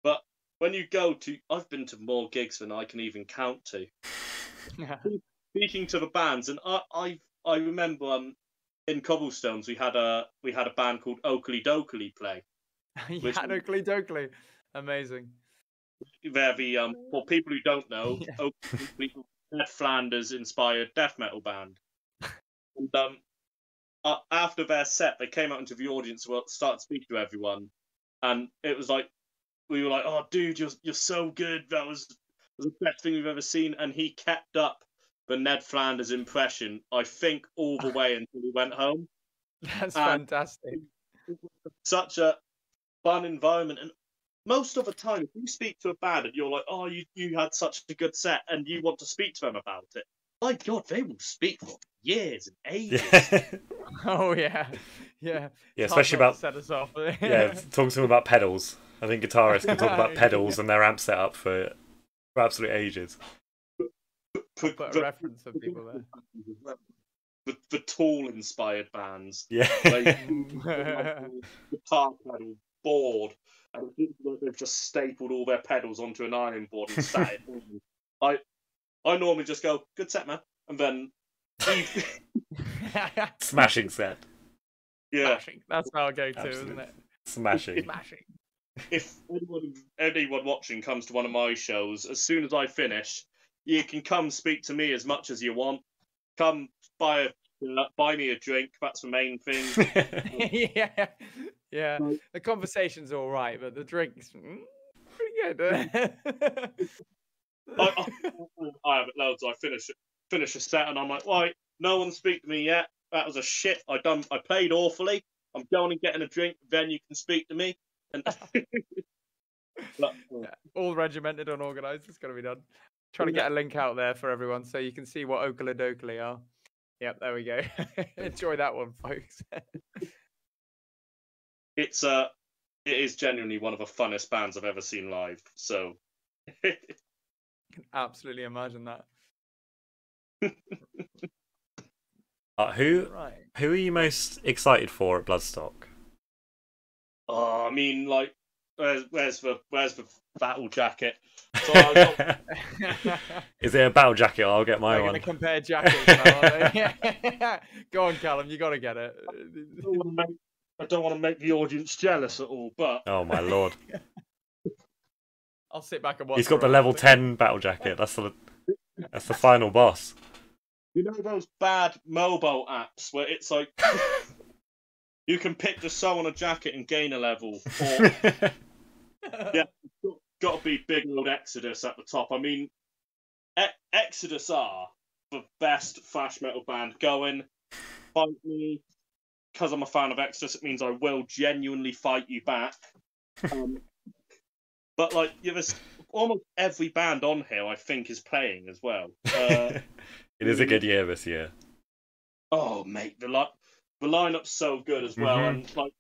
but when you go to, I've been to more gigs than I can even count to. Speaking to the bands, and I remember in Cobblestones we had a band called Oakley Dokley play. Oakley Dokley, amazing. They're the for people who don't know, Oakley, Ned Flanders inspired death metal band. And after their set, they came out into the audience and started speaking to everyone, and it was like we were like, "Oh, dude, you're so good. That was the best thing we've ever seen." And he kept up the Ned Flanders impression, I think, all the way until he went home. That's fantastic. It was such a fun environment, and most of the time, if you speak to a band and you're like, "Oh, you had such a good set," and you want to speak to them about it, my God, they will speak for years and ages. Oh yeah. Especially about set us off. Talking to them about pedals. I think guitarists can talk about pedals and their amp setup for absolute ages. Put a reference for people there. The Tool-inspired bands. Yeah. Guitar pedal board, and they've just stapled all their pedals onto an ironing board and sat it. I normally just go, "Good set, man," and then smashing set. Yeah, smashing. That's our go-to, Absolutely. Isn't it? Smashing. If anyone watching comes to one of my shows, as soon as I finish, you can come speak to me as much as you want. Come buy me a drink. That's the main thing. Yeah. The conversation's all right, but the drink's pretty good. I have it loads. I finish a set and I'm like, right, no one speak to me yet. That was a shit. I played awfully. I'm going and getting a drink. Then you can speak to me. And all regimented and organised. It's got to be done. Trying to get a link out there for everyone so you can see what Oakley Dokley are. Yep, there we go. Enjoy that one, folks. It is genuinely one of the funnest bands I've ever seen live. So I can absolutely imagine that. Who are you most excited for at Bloodstock? Oh, I mean, like, where's the battle jacket? So Is it a battle jacket? I'll get my one. We're going to compare jackets now. Go on, Callum, you got to get it. I don't want to make the audience jealous at all, but oh my lord, I'll sit back and watch. He's got the level 10 battle jacket. That's the final boss. You know those bad mobile apps where it's like you can pick to sew on a jacket and gain a level. Or yeah, got to be big old Exodus at the top. I mean, Exodus are the best thrash metal band going. Fight me, because I'm a fan of Exodus. It means I will genuinely fight you back. But like, there's almost every band on here I think is playing as well. It is a good year this year. Oh mate, the lineup's so good as well, and like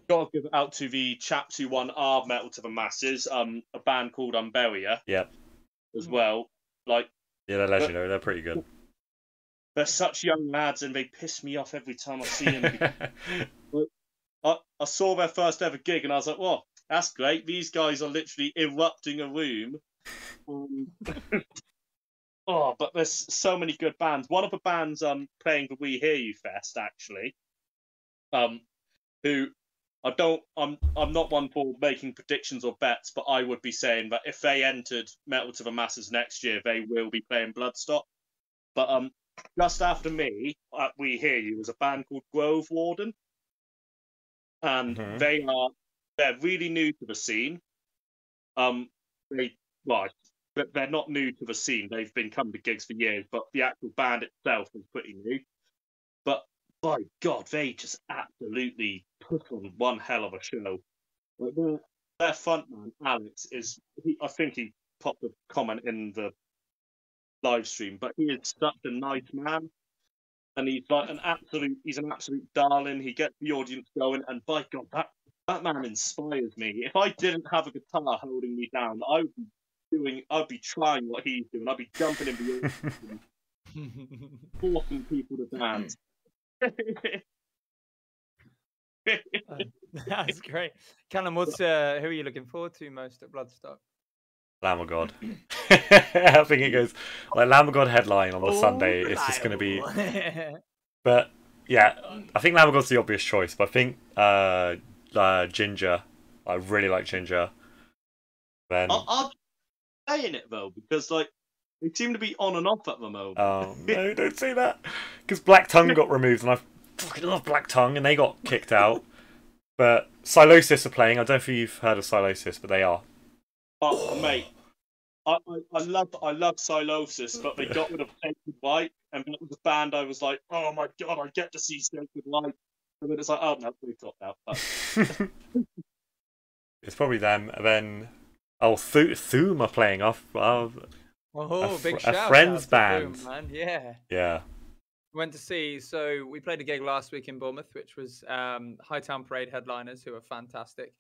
gotta give it out to the chaps who won our Metal to the Masses, a band called Umberia. Yep. As well, like they're legendary. They're pretty good. They're such young lads, and they piss me off every time I see them. I saw their first ever gig, and I was like, "Well, that's great. These guys are literally erupting a room." Oh, but there's so many good bands. One of the bands playing the We Hear You Fest actually, who I'm not one for making predictions or bets, but I would be saying that if they entered Metal to the Masses next year, they will be playing Bloodstock. But just after me, We Hear You was a band called Grove Warden, and they're really new to the scene. They're not new to the scene. They've been coming to gigs for years, but the actual band itself is pretty new. But by God, they just absolutely put on one hell of a show. Like their frontman Alex I think he popped a comment in the live stream, but he is such a nice man, and he's an absolute darling. He gets the audience going, and by God, that man inspires me. If I didn't have a guitar holding me down, I'd be trying what he's doing. I'd be jumping in the air, forcing people to dance. That's great. Callum, who are you looking forward to most at Bloodstock? Lamb of God. I think it goes like Lamb of God headline on the Sunday. It's just going to be. But yeah, I think Lamb of God's the obvious choice. But I think Ginger. I really like Ginger. Then I'll saying it though because they seem to be on and off at the moment. Oh no, don't say that. Because Black Tongue got removed, and I fucking love Black Tongue, and they got kicked out. But Silosis are playing. I don't know if you've heard of Silosis, but they are. Oh, mate, I love Silosis, but they got rid of Sacred Light, and that was a band I was like, oh my God, I get to see Sacred Light, and then it's like, oh no, we've got that. It's probably them, and then Thoom are playing off. Big shout a friend's out to band. Thoom, man. Yeah. Went to see. So we played a gig last week in Bournemouth, which was Hightown Parade headliners, who are fantastic.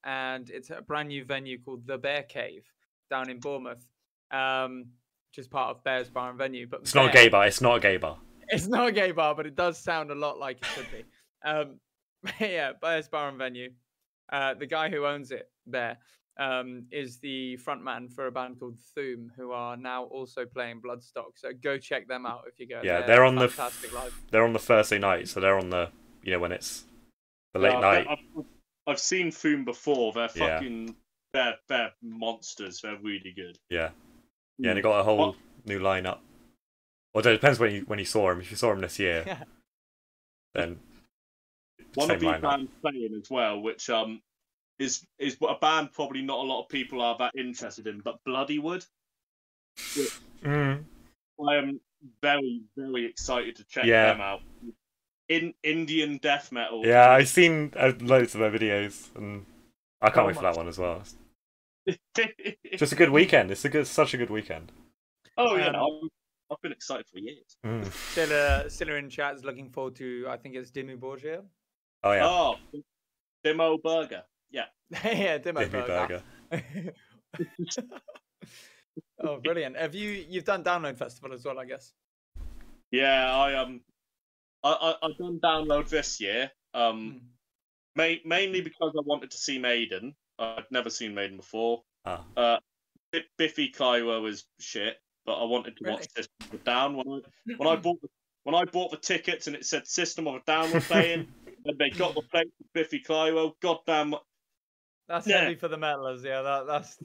And it's a brand new venue called the Bear Cave down in Bournemouth, which is part of Bear's Bar and Venue. But it's not a gay bar. It's not a gay bar. It's not a gay bar, but it does sound a lot like it should be. Yeah, Bear's Bar and Venue. The guy who owns it there is the frontman for a band called Thoom, who are now also playing Bloodstock. So go check them out if you go. Yeah, they're on fantastic live. They're on the Thursday night, so they're on the when it's the late night. I've seen Thoom before. They're fucking they're monsters. They're really good. Yeah, and they got a whole new lineup. Well, it depends when you saw him. If you saw him this year, then one of these bands playing as well, which is a band probably not a lot of people are that interested in, but Bloodywood. I am very, very excited to check them out. In Indian death metal. Yeah, I've seen loads of their videos, and I can't wait for that one as well. Just a good weekend. It's such a good weekend. Oh yeah, I've been excited for years. Silla in chat is looking forward to. I think it's Dimmu Borgir. Oh yeah. Oh, Demo Burger. Yeah. Yeah, Dimmu Burger. Oh, brilliant! You've done Download Festival as well, I guess? Yeah, I've done Download this year. Mainly because I wanted to see Maiden. I'd never seen Maiden before. Biffy Clyro was shit, but I wanted to watch System of a Down. When I bought the tickets and it said System of a Down were playing, and they got the plate for Biffy Clyro. Goddamn. That's heavy for the metalers. Yeah, that's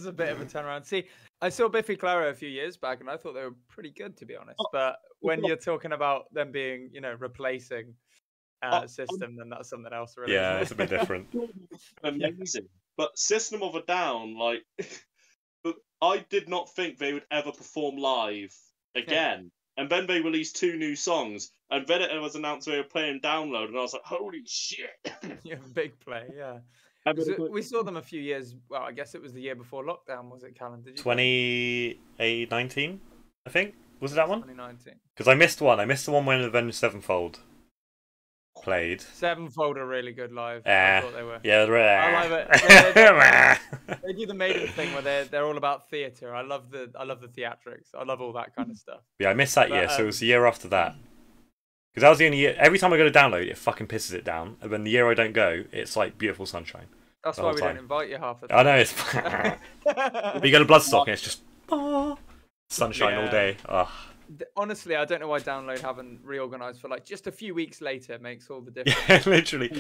a bit of a turnaround. See, I saw Biffy Clyro a few years back, and I thought they were pretty good, to be honest. But when you're talking about them being, replacing System, then that's something else, really. Yeah, it's a bit different. Amazing. But System of a Down, I did not think they would ever perform live again. And then they released 2 new songs, and then it was announced they were playing Download, and I was like, holy shit. Yeah, big play, yeah. We saw them a few years. Well, I guess it was the year before lockdown, was it, Callum? 2019, I think. Was it that one? 2019. Because I missed one. I missed the one when Avenged Sevenfold played. Sevenfold are really good live. I thought they were. Yeah, I love it. They do the Maiden thing where they're all about theatre. I love the theatrics. I love all that kind of stuff. Yeah, I missed that year, so it was the year after that. Because that was the only year. Every time I go to download, it fucking pisses it down. And then the year I don't go, it's like beautiful sunshine. That's the why whole we time. don't invite you half the I time. know, it's. But you go to Bloodstock and it's just. Sunshine all day. Ugh. Honestly, I don't know why Download haven't reorganized for like just a few weeks later makes all the difference. Yeah, literally.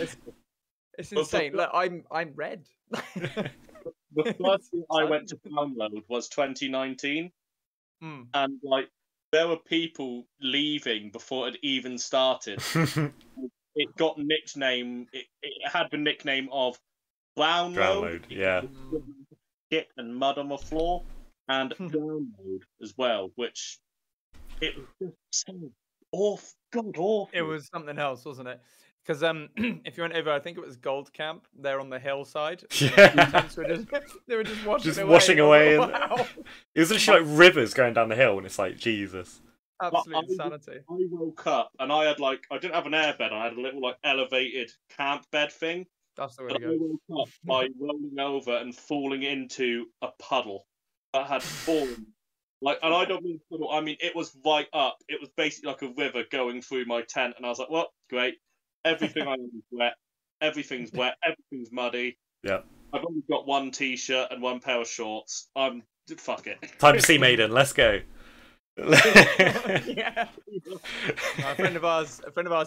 It's insane. Look, I'm red. The first year I went to download was 2019, and like there were people leaving before it even started. It got nickname. It had the nickname of Brownload. Yeah. Shit and mud on the floor, and Download as well, which it was just so awful. God, awful. It was something else, wasn't it? Because if you went over, I think it was Gold Camp there on the hillside. Yeah. They were just washing away. Washing away. Wow. It was literally like rivers going down the hill, and it's like Jesus. Absolute insanity. I woke up and I had like I didn't have an airbed. I had a little like elevated camp bed thing. That's the way And to I go. woke up by rolling over and falling into a puddle that had fallen. Like, and I don't mean puddle. I mean it was right up. It was basically like a river going through my tent, and I was like, "Well, great. Everything I own is wet. Everything's wet. Everything's muddy. Yeah. I've only got one t-shirt and one pair of shorts. Fuck it. Time to see Maiden. Let's go." Yeah. A friend of ours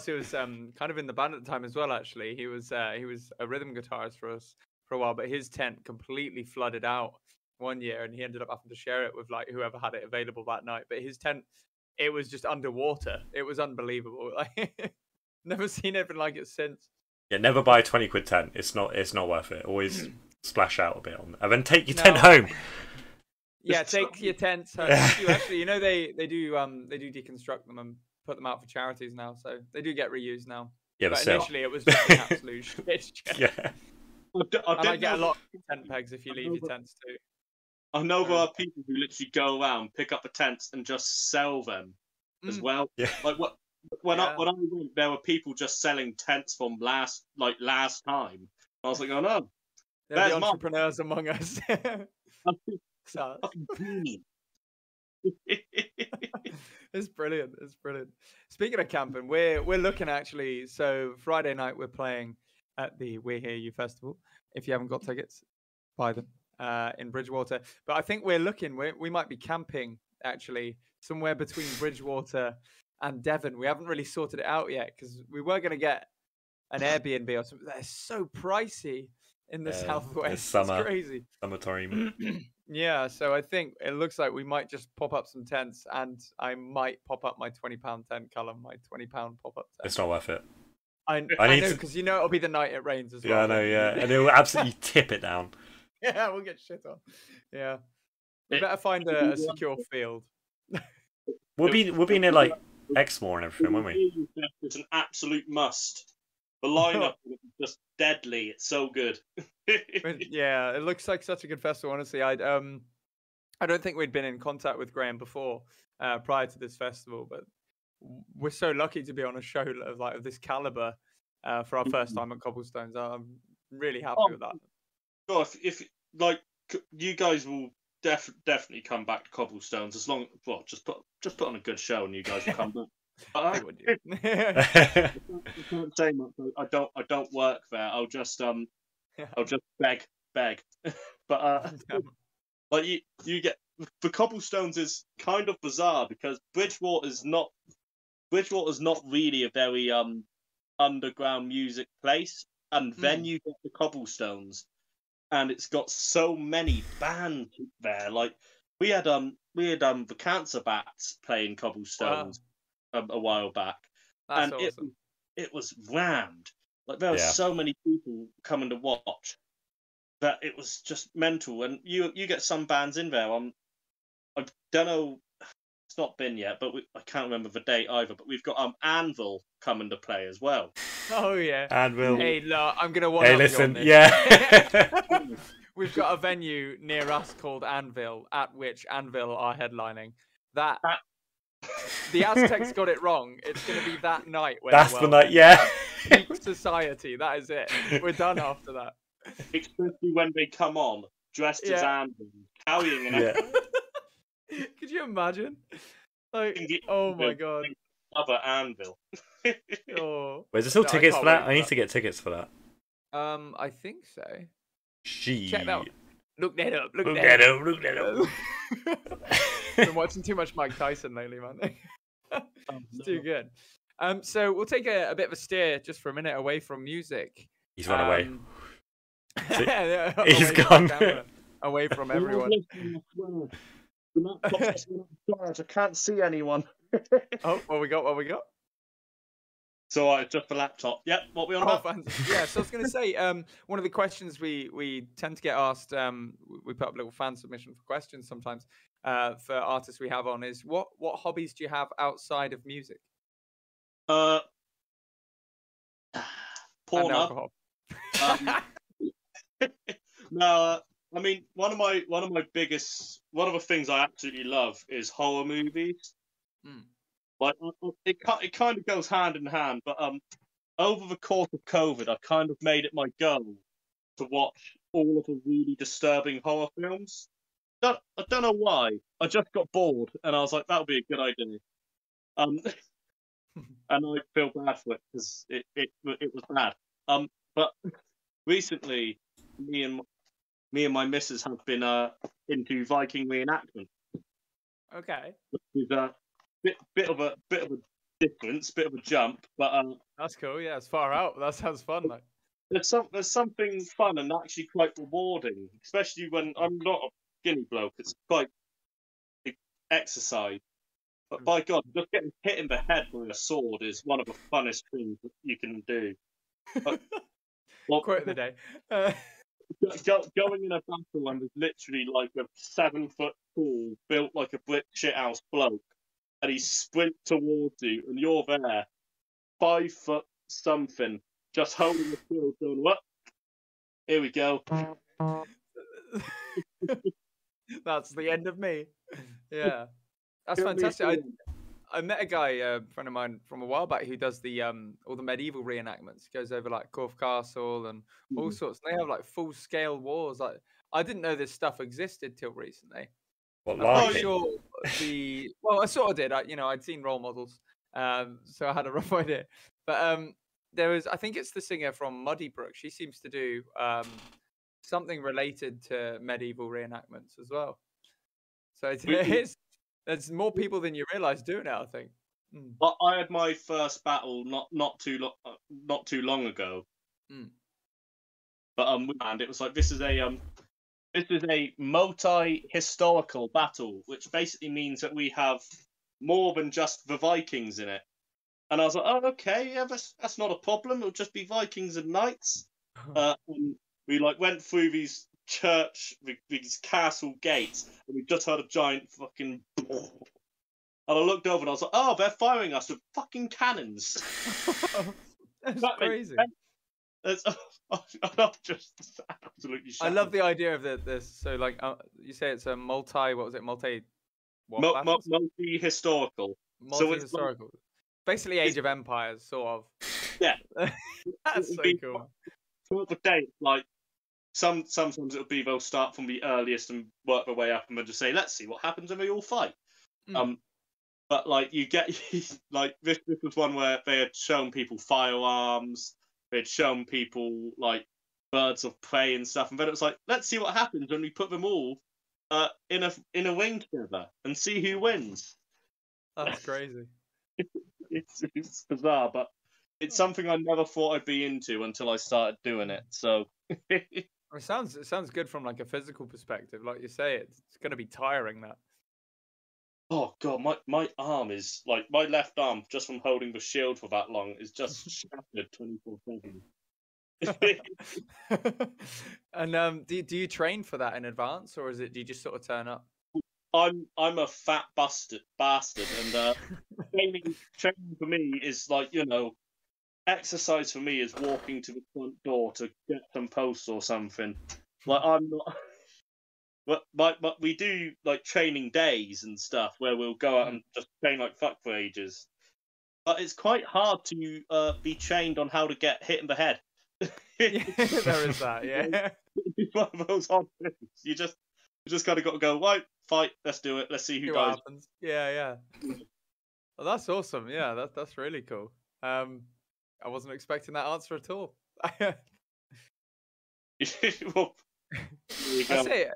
who was kind of in the band at the time as well. Actually, he was a rhythm guitarist for us for a while, but his tent completely flooded out one year, and he ended up having to share it with like whoever had it available that night. But his tent, it was just underwater. It was unbelievable. Like, never seen anything like it since. Yeah, never buy a 20 quid tent. It's not worth it. Always splash out a bit on, and then take your tent home. Yeah, take your tents home. Actually, you know they do deconstruct them and put them out for charities now, so they do get reused now. Yeah, but still. initially it was just an absolute shit show. Yeah. I get a lot of tent pegs if you leave your tents too. I know there are people who literally go around, pick up the tents, and just sell them as well. Yeah. Like when I went, there were people just selling tents from last time. I was like, oh no, they're the entrepreneurs among us. So. It's brilliant. It's brilliant. Speaking of camping, we're looking actually. So Friday night we're playing at the We Hear You festival. If you haven't got tickets, buy them in Bridgewater. But I think we're looking. We might be camping actually somewhere between Bridgewater and Devon. We haven't really sorted it out yet because we were going to get an Airbnb or something. They're so pricey in the southwest. It's crazy. Summertime. Yeah, so I think it looks like we might just pop up some tents, and I might pop up my £20 tent, Callum, my £20 pop-up tent. It's not worth it. I know, because you know it'll be the night it rains as well. Yeah, I know, yeah. And it will absolutely tip it down. Yeah, we'll get shit on. Yeah. We better find a secure field. We'll be near, like, Exmoor and everything, won't we? It's an absolute must. The lineup is just deadly. It's so good. Yeah, it looks like such a good festival. Honestly, I don't think we'd been in contact with Graham before, prior to this festival, but we're so lucky to be on a show of this caliber for our first time at Cobblestones. I'm really happy with that. Oh, if like you guys will definitely come back to Cobblestones just put on a good show and you guys will come back. I can't say much. I don't work there. I'll just beg. But like you get the Cobblestones is kind of bizarre because Bridgewater's not really a very underground music place, and then you get the Cobblestones, and it's got so many bands there. Like we had the Cancer Bats playing Cobblestones. Wow. A while back. That's and awesome. it was rammed. Like there were so many people coming to watch that it was just mental. And you get some bands in there. I don't know, it's not been yet, but I can't remember the date either. But we've got Anvil coming to play as well. Oh yeah, Anvil. Hey, look, I'm gonna Hey, listen, yeah. We've got a venue near us called Anvil, at which Anvil are headlining. The Aztecs got it wrong. It's going to be that night. That's the night, yeah. Peak society. That is it. We're done after that. Especially when they come on dressed as Anvil, carrying an Could you imagine? Like, oh my god. Another anvil. Oh. Wait, is there still No, I tickets can't for that? wait I for need that. to get tickets for that. I think so. She. Check that out. Look that up. Look that up. Look that up. Been watching too much Mike Tyson lately, man. It's too good. So we'll take a bit of a steer just for a minute away from music. He's run away. Away He's from the gone. camera, away from everyone. I can't see anyone. Oh, what we got? What we got? So it's just the laptop. Yep, what we on Oh, about? yeah, so I was going to say, one of the questions we tend to get asked, we put up a little fan submission for questions sometimes for artists we have on, is what hobbies do you have outside of music? Porn And up. alcohol. No, I mean one of the things I absolutely love is horror movies. Mm. Like it kind of goes hand in hand, but over the course of COVID, I kind of made it my goal to watch all of the really disturbing horror films. I don't know why. I just got bored, and I was like, that would be a good idea. And I feel bad for it because it was bad. But recently, me and my missus have been into Viking reenactment. Okay, Which is a bit of a difference, bit of a jump, but that's cool. Yeah, it's far out. That sounds fun. Like, there's something fun and actually quite rewarding, especially when I'm not a skinny bloke. It's quite exercise. But by God, just getting hit in the head with a sword is one of the funnest things that you can do. But, quote of the day. Going in a battle and there's literally like a 7 foot tall, built like a brick shithouse bloke, and he sprints towards you, and you're there, 5 foot something, just holding the shield, going, "What? Here we go." That's the end of me. Yeah, that's fantastic. I met a guy, a friend of mine from a while back, who does the all the medieval reenactments. He goes over like Corfe Castle and all sorts. They have like full scale wars. Like, I didn't know this stuff existed till recently. What, I'm like pretty sure well, I sort of did. I'd seen role models, so I had a rough idea. But there was, I think it's the singer from Muddy Brook. She seems to do something related to medieval reenactments as well. So there's more people than you realise doing it, I think. Mm. I had my first battle not too long ago. Mm. But and it was like this is a multi-historical battle, which basically means that we have more than just the Vikings in it. And I was like, oh, okay, yeah, that's not a problem. It'll just be Vikings and knights. And we like went through these castle gates, and we just heard a giant fucking. And I looked over and I was like, oh, they're firing us with fucking cannons. That's crazy. I'm just absolutely shocked. I love the idea of this. So, like, you say it's a multi-historical. Multi-historical. Basically, Age of Empires, sort of. Yeah. That's so cool. For the day, like, sometimes it'll be they'll start from the earliest and work their way up and they'll just say, let's see what happens when we all fight. But like you get like this was one where they had shown people firearms, they had shown people like birds of prey and stuff, and then it was like, let's see what happens when we put them all in a ring together and see who wins. That's crazy. It's bizarre, but it's something I never thought I'd be into until I started doing it. So it sounds good from like a physical perspective. Like you say, it's going to be tiring. That. Oh God, my arm is like my left arm just from holding the shield for that long is just shattered 24/7. And do you train for that in advance, or do you just sort of turn up? I'm a fat bastard, and training for me is like, you know, exercise for me is walking to the front door to get some posts or something. Like I'm not. But we do like training days and stuff where we'll go out and just train like fuck for ages. But it's quite hard to be trained on how to get hit in the head. Yeah, there is that. Yeah, it's one of those odd things. You just kind of got to go right, fight. Let's do it. Let's see who dies. Happens. Yeah. Well, that's awesome. Yeah, that's really cool. I wasn't expecting that answer at all. Well, I say,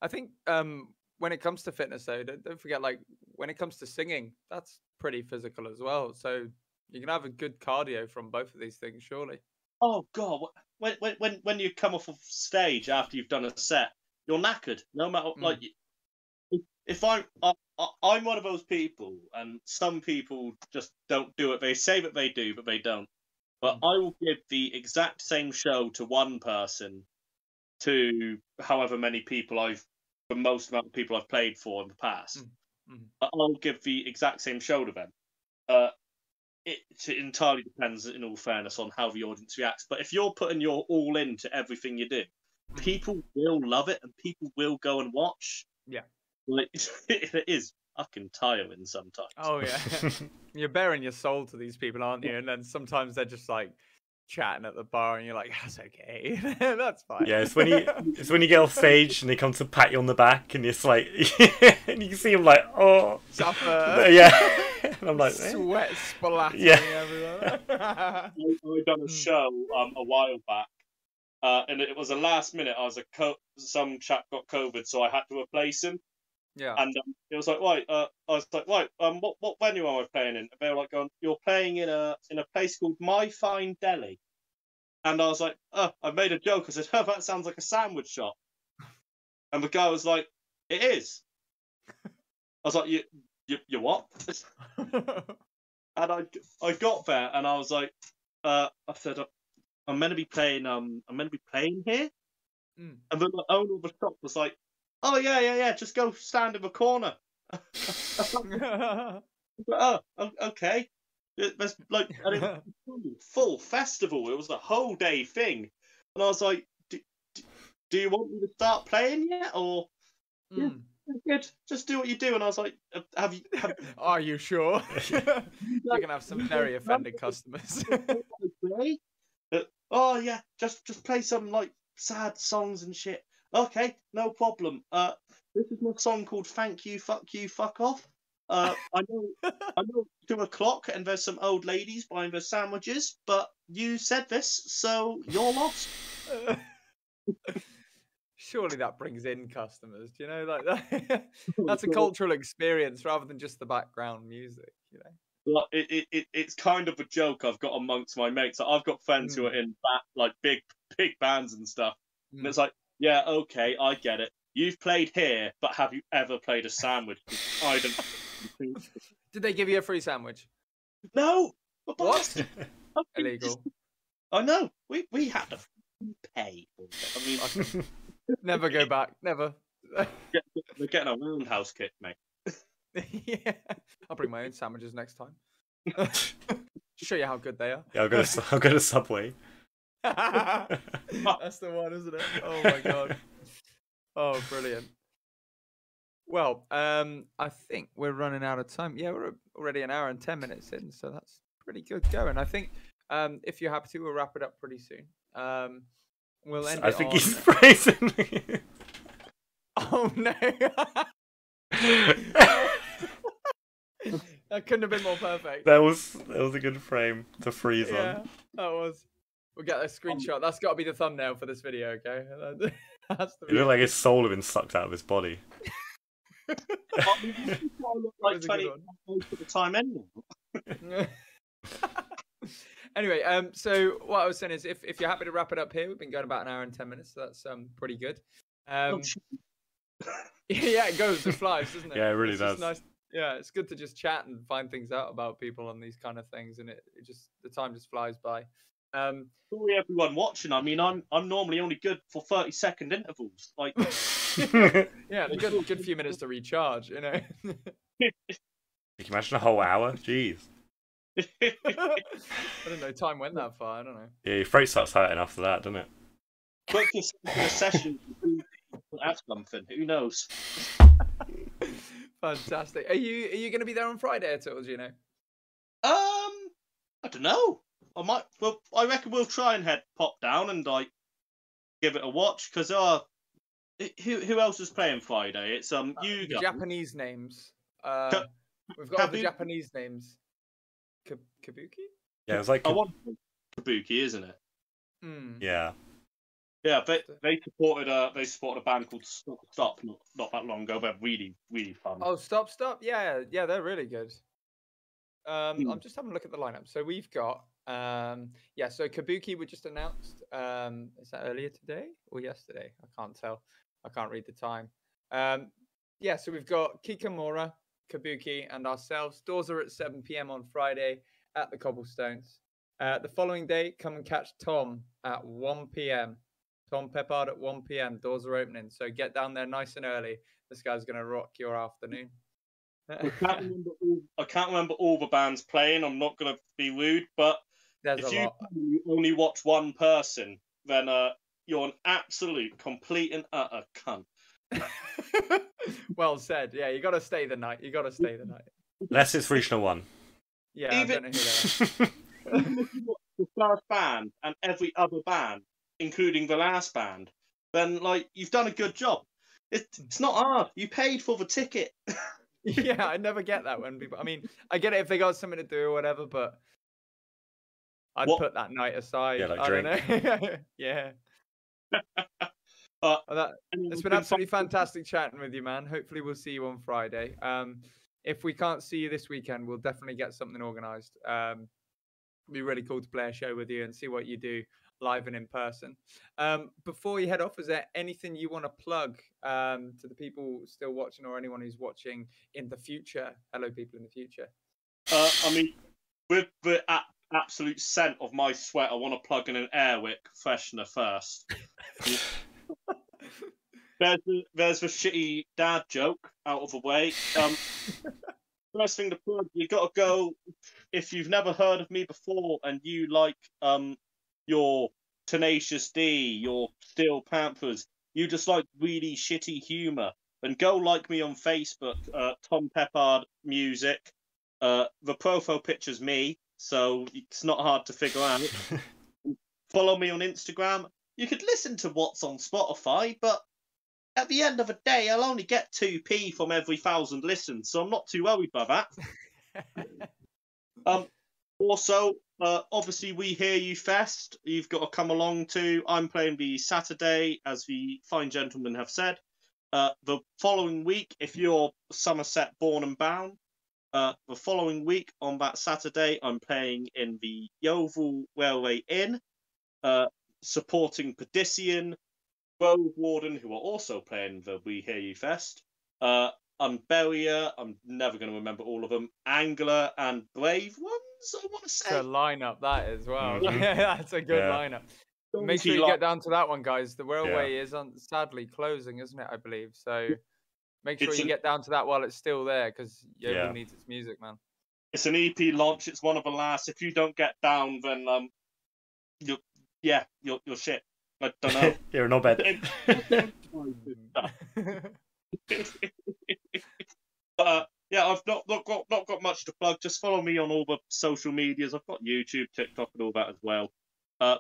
I think when it comes to fitness, though, don't forget, like when it comes to singing, that's pretty physical as well. So you can have a good cardio from both of these things, surely. oh God, when you come off of stage after you've done a set, you're knackered. No matter like, if I'm one of those people, and some people just don't do it. They say that they do, but they don't. But I will give the exact same show to one person, to however many people the most amount of people I've played for in the past. I'll give the exact same show to them. It entirely depends, in all fairness, on how the audience reacts. But if you're putting your all into everything you do, people will love it, and people will go and watch. Yeah. Like, it is fucking tiring sometimes. Oh yeah, you're bearing your soul to these people, aren't you? And then sometimes they're just like chatting at the bar, and you're like, "That's okay, that's fine." Yeah, it's when you get off stage and they come to pat you on the back, and it's like, and you can see them like, oh, suffer. Yeah, and I'm like, sweat splattering everywhere. I done a show a while back, and it was a last minute. Some chap got COVID, so I had to replace him. Yeah. And it was like, right. I was like, right. What venue am I playing in? And they were like, going, you're playing in a place called My Fine Deli. And I was like, oh, I made a joke. I said, oh, that sounds like a sandwich shop. And the guy was like, it is. I was like, you what? And I got there, and I was like, I said, I'm meant to be playing here. And then the owner of the shop was like, oh yeah, just go stand in the corner. Oh, okay. There's like a full festival. It was a whole day thing, and I was like, do you want me to start playing yet, or yeah, good, just do what you do? And I was like, have you? Are you sure? You're gonna have some very offended customers. Oh yeah, just play some like sad songs and shit. Okay, no problem. This is my song called "Thank You, Fuck You, Fuck Off." I know it's 2:00 and there's some old ladies buying their sandwiches, but you said this, so you're lost. Surely that brings in customers, you know, like that. That's a cultural experience rather than just the background music, you know. Well, it's kind of a joke I've got amongst my mates. I've got friends who are in like big bands and stuff, and it's like, yeah, okay, I get it. You've played here, but have you ever played a sandwich? I don't. Did they give you a free sandwich? No. What? Illegal. I know. We had to pay for it. I mean, never go back. Never. We're getting a roundhouse kick, mate. Yeah, I'll bring my own sandwiches next time. Show you how good they are. Yeah, I'll go to Subway. That's the one, isn't it? Oh my god. Oh, brilliant. Well, I think we're running out of time. Yeah, we're already an hour and 10 minutes in, so that's pretty good going. I think if you're happy to, we'll wrap it up pretty soon. We'll end. I think he's praising me. Oh no. That couldn't have been more perfect. That was a good frame to freeze on. That was. We'll get a screenshot. That's got to be the thumbnail for this video, okay? That's the it looked like his soul had been sucked out of his body. I look like 20 most of the time anyway. Anyway, so what I was saying is, if you're happy to wrap it up here, we've been going about an hour and 10 minutes, so that's pretty good. Yeah, it goes, it flies, doesn't it? Yeah, it really does. Nice. Yeah, it's good to just chat and find things out about people on these kind of things, and the time just flies by. Sorry, everyone watching. I mean, I'm normally only good for 30-second intervals. Like, yeah, a good few minutes to recharge. You know. You can imagine a whole hour. Jeez. I don't know. Time went that far. I don't know. Yeah, your throat starts hurting after that, doesn't it? Quick a session. That's something. Who knows? Fantastic. Are you going to be there on Friday at all? Do you know? I don't know. I might. Well, I reckon we'll try and pop down and like give it a watch, because who else is playing Friday? It's you guys. Japanese names. We've got all the Japanese names. Kabuki? Yeah, it was like I want Kabuki, isn't it? yeah. Yeah, they supported a band called Stop not that long ago, but really fun. Oh, Stop. Yeah, they're really good. I'm just having a look at the lineup. So we've got so Kabuki were just announced. Is that earlier today or yesterday? I can't tell. I can't read the time. So we've got Kikamura, Kabuki, and ourselves. Doors are at 7 p.m. on Friday at the Cobblestones. The following day, come and catch Tom at 1 p.m. Tom Peppard at 1 p.m. Doors are opening, so get down there nice and early. This guy's gonna rock your afternoon. I can't remember all the bands playing. I'm not going to be rude, but if you only watch one person, then you're an absolute, complete and utter cunt. Well said. Yeah, you got to stay the night. Unless it's Regional 1. Yeah, I don't know who they are. Even if you watch the first band and every other band, including the last band, then like you've done a good job. It's not hard. You paid for the ticket. Yeah, I never get that when people. I mean, I get it if they got something to do or whatever, but I'd put that night aside. Yeah, like I drink. don't know. Yeah. It's been absolutely fantastic chatting with you, man. Hopefully, we'll see you on Friday. If we can't see you this weekend, we'll definitely get something organised. It'd be really cool to play a show with you and see what you do live and in person. Before you head off, is there anything you want to plug to the people still watching or anyone who's watching in the future? Hello, people in the future. I mean, with the absolute scent of my sweat, I want to plug in an Airwick freshener first. There's the shitty dad joke out of the way. First thing to plug, you got to go. If you've never heard of me before and you like your Tenacious D, your Steel Panthers, you just like really shitty humour, then go like me on Facebook, Tom Peppard Music. The profile picture's me, so it's not hard to figure out. Follow me on Instagram. You could listen to what's on Spotify, but at the end of the day, I'll only get 2p from every 1,000 listens, so I'm not too worried by that. Also, obviously, We Hear You Fest. You've got to come along to. I'm playing the Saturday, as the fine gentlemen have said. The following week, if you're Somerset born and bound, the following week on that Saturday, I'm playing in the Yeovil Railway Inn, supporting Pedician, Grove Warden, who are also playing the We Hear You Fest. Unburia, I'm never going to remember all of them. Angler and Brave Ones, I want to say. It's a lineup, that as well. That's a good lineup. Make sure you get down to that one, guys. The railway is sadly closing, isn't it? I believe so. Make sure you get down to that while it's still there, because everyone needs its music, man. It's an EP launch. It's one of the last. If you don't get down, then you're shit. I don't know. You're not bad. But I've not got much to plug. Just follow me on all the social medias. I've got YouTube, TikTok, and all that as well.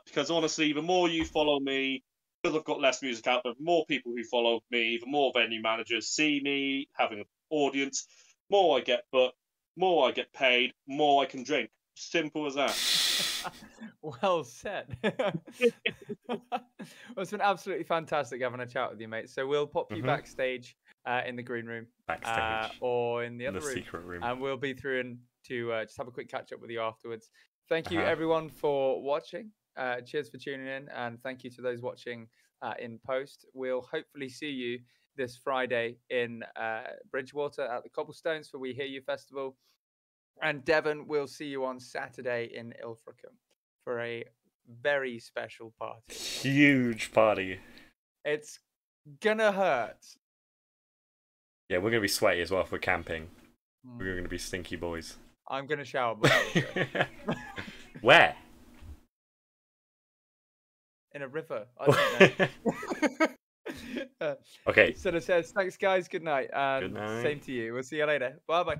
Because honestly, the more you follow me, because I've got less music out, but the more people who follow me, the more venue managers see me having an audience, more I get booked, more I get paid, more I can drink. Simple as that. Well said. Well, it's been absolutely fantastic having a chat with you, mate. So we'll pop you backstage in the green room, or in the other room, secret room, and we'll be through and to just have a quick catch up with you afterwards. Thank you, everyone, for watching. Cheers for tuning in, and thank you to those watching in post. We'll hopefully see you this Friday in Bridgewater at the Cobblestones for We Hear You Festival. And Devon, we'll see you on Saturday in Ilfracombe for a very special party. Huge party. It's gonna hurt. Yeah, we're gonna be sweaty as well if we're camping. We're gonna be stinky boys. I'm gonna shower. Where? In a river. I don't know. Okay. So it says, thanks guys, good night. And good night. Same to you. We'll see you later. Bye bye.